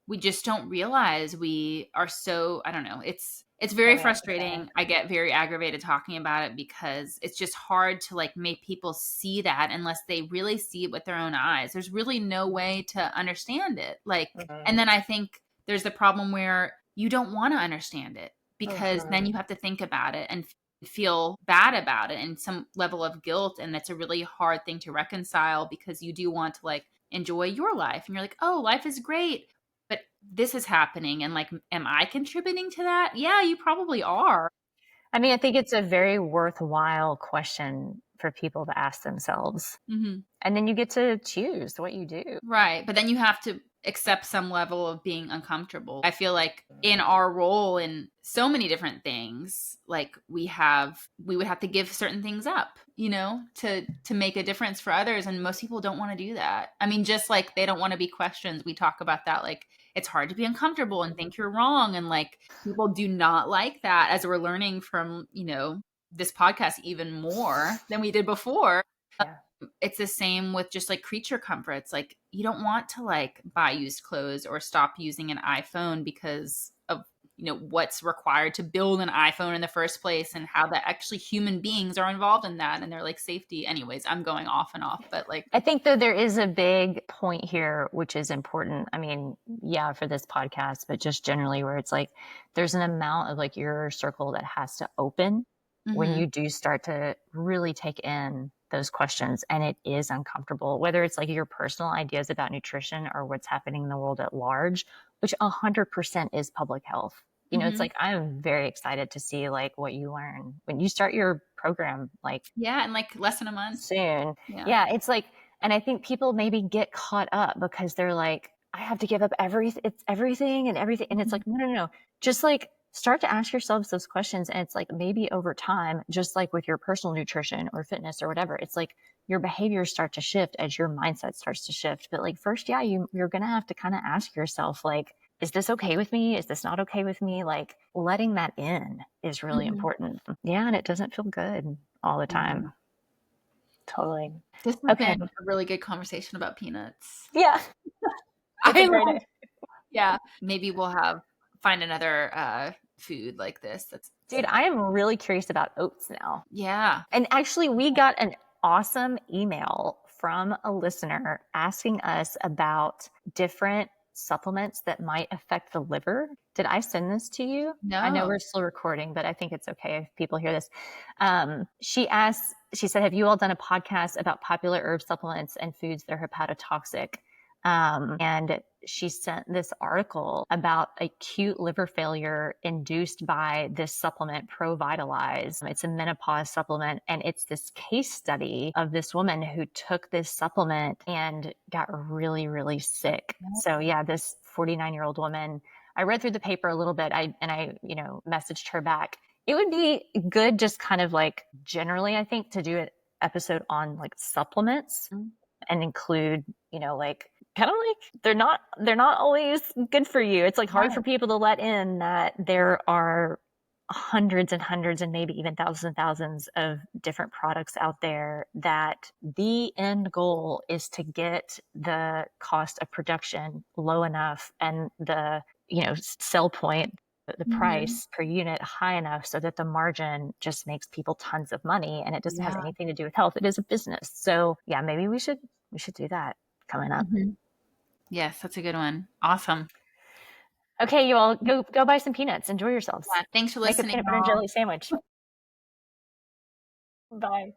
Speaker 1: we just don't realize we are so, I don't know. It's very frustrating. I get very aggravated talking about it because it's just hard to like make people see that unless they really see it with their own eyes. There's really no way to understand it. Like, and then I think there's the problem where you don't want to understand it because then you have to think about it and feel bad about it and some level of guilt. And that's a really hard thing to reconcile because you do want to like enjoy your life. And you're like, oh, life is great, but this is happening. And like, am I contributing to that? Yeah, you probably are.
Speaker 2: I mean, I think it's a very worthwhile question for people to ask themselves. And then you get to choose what you do.
Speaker 1: Right. But then you have to accept some level of being uncomfortable. I feel like in our role in so many different things, like we would have to give certain things up, to make a difference for others. And most people don't want to do that. I mean, just like they don't want to be questioned. We talk about that. Like it's hard to be uncomfortable and think you're wrong. And like people do not like that, as we're learning from, this podcast even more than we did before. It's the same with just like creature comforts. Like you don't want to like buy used clothes or stop using an iPhone because of what's required to build an iPhone in the first place and how that actually human beings are involved in that and they're like safety. Anyways, I'm going off and off, but like
Speaker 2: I think that there is a big point here which is important. I mean, yeah, for this podcast, but just generally where it's like there's an amount of like your circle that has to open when you do start to really take in those questions, and it is uncomfortable, whether it's like your personal ideas about nutrition or what's happening in the world at large, which 100% is public health. It's like, I'm very excited to see like what you learn when you start your program, like
Speaker 1: in like less than a month
Speaker 2: soon. Yeah. It's like, and I think people maybe get caught up because they're like, I have to give up everything. It's everything and everything. And it's like, no. Just like, start to ask yourselves those questions. And it's like, maybe over time, just like with your personal nutrition or fitness or whatever, it's like your behaviors start to shift as your mindset starts to shift. But like first, you're going to have to kind of ask yourself, like, is this okay with me? Is this not okay with me? Like letting that in is really important. Yeah. And it doesn't feel good all the time. Totally.
Speaker 1: This has been a really good conversation about peanuts.
Speaker 2: Yeah.
Speaker 1: Maybe we'll find another food like this.
Speaker 2: Dude, I am really curious about oats now.
Speaker 1: Yeah.
Speaker 2: And actually, we got an awesome email from a listener asking us about different supplements that might affect the liver. Did I send this to you?
Speaker 1: No.
Speaker 2: I know we're still recording, but I think it's okay if people hear this. She said, have you all done a podcast about popular herb supplements and foods that are hepatotoxic? And she sent this article about acute liver failure induced by this supplement, ProVitalize. It's a menopause supplement, and it's this case study of this woman who took this supplement and got really, really sick. So yeah, this 49-year-old woman, I read through the paper a little bit. I messaged her back. It would be good just kind of like generally, I think, to do episode on like supplements
Speaker 1: Mm.
Speaker 2: and include, like kind of like they're not always good for you. It's like hard for people to let in that there are hundreds and hundreds and maybe even thousands of different products out there that the end goal is to get the cost of production low enough and the sell point, the price per unit high enough so that the margin just makes people tons of money, and it doesn't have anything to do with health. It is a business. So yeah, maybe we should do that coming up.
Speaker 1: Yes, that's a good one. Awesome.
Speaker 2: Okay, you all go buy some peanuts. Enjoy yourselves.
Speaker 1: Yeah, thanks for
Speaker 2: Make a
Speaker 1: listening.
Speaker 2: peanut butter and jelly sandwich. Bye.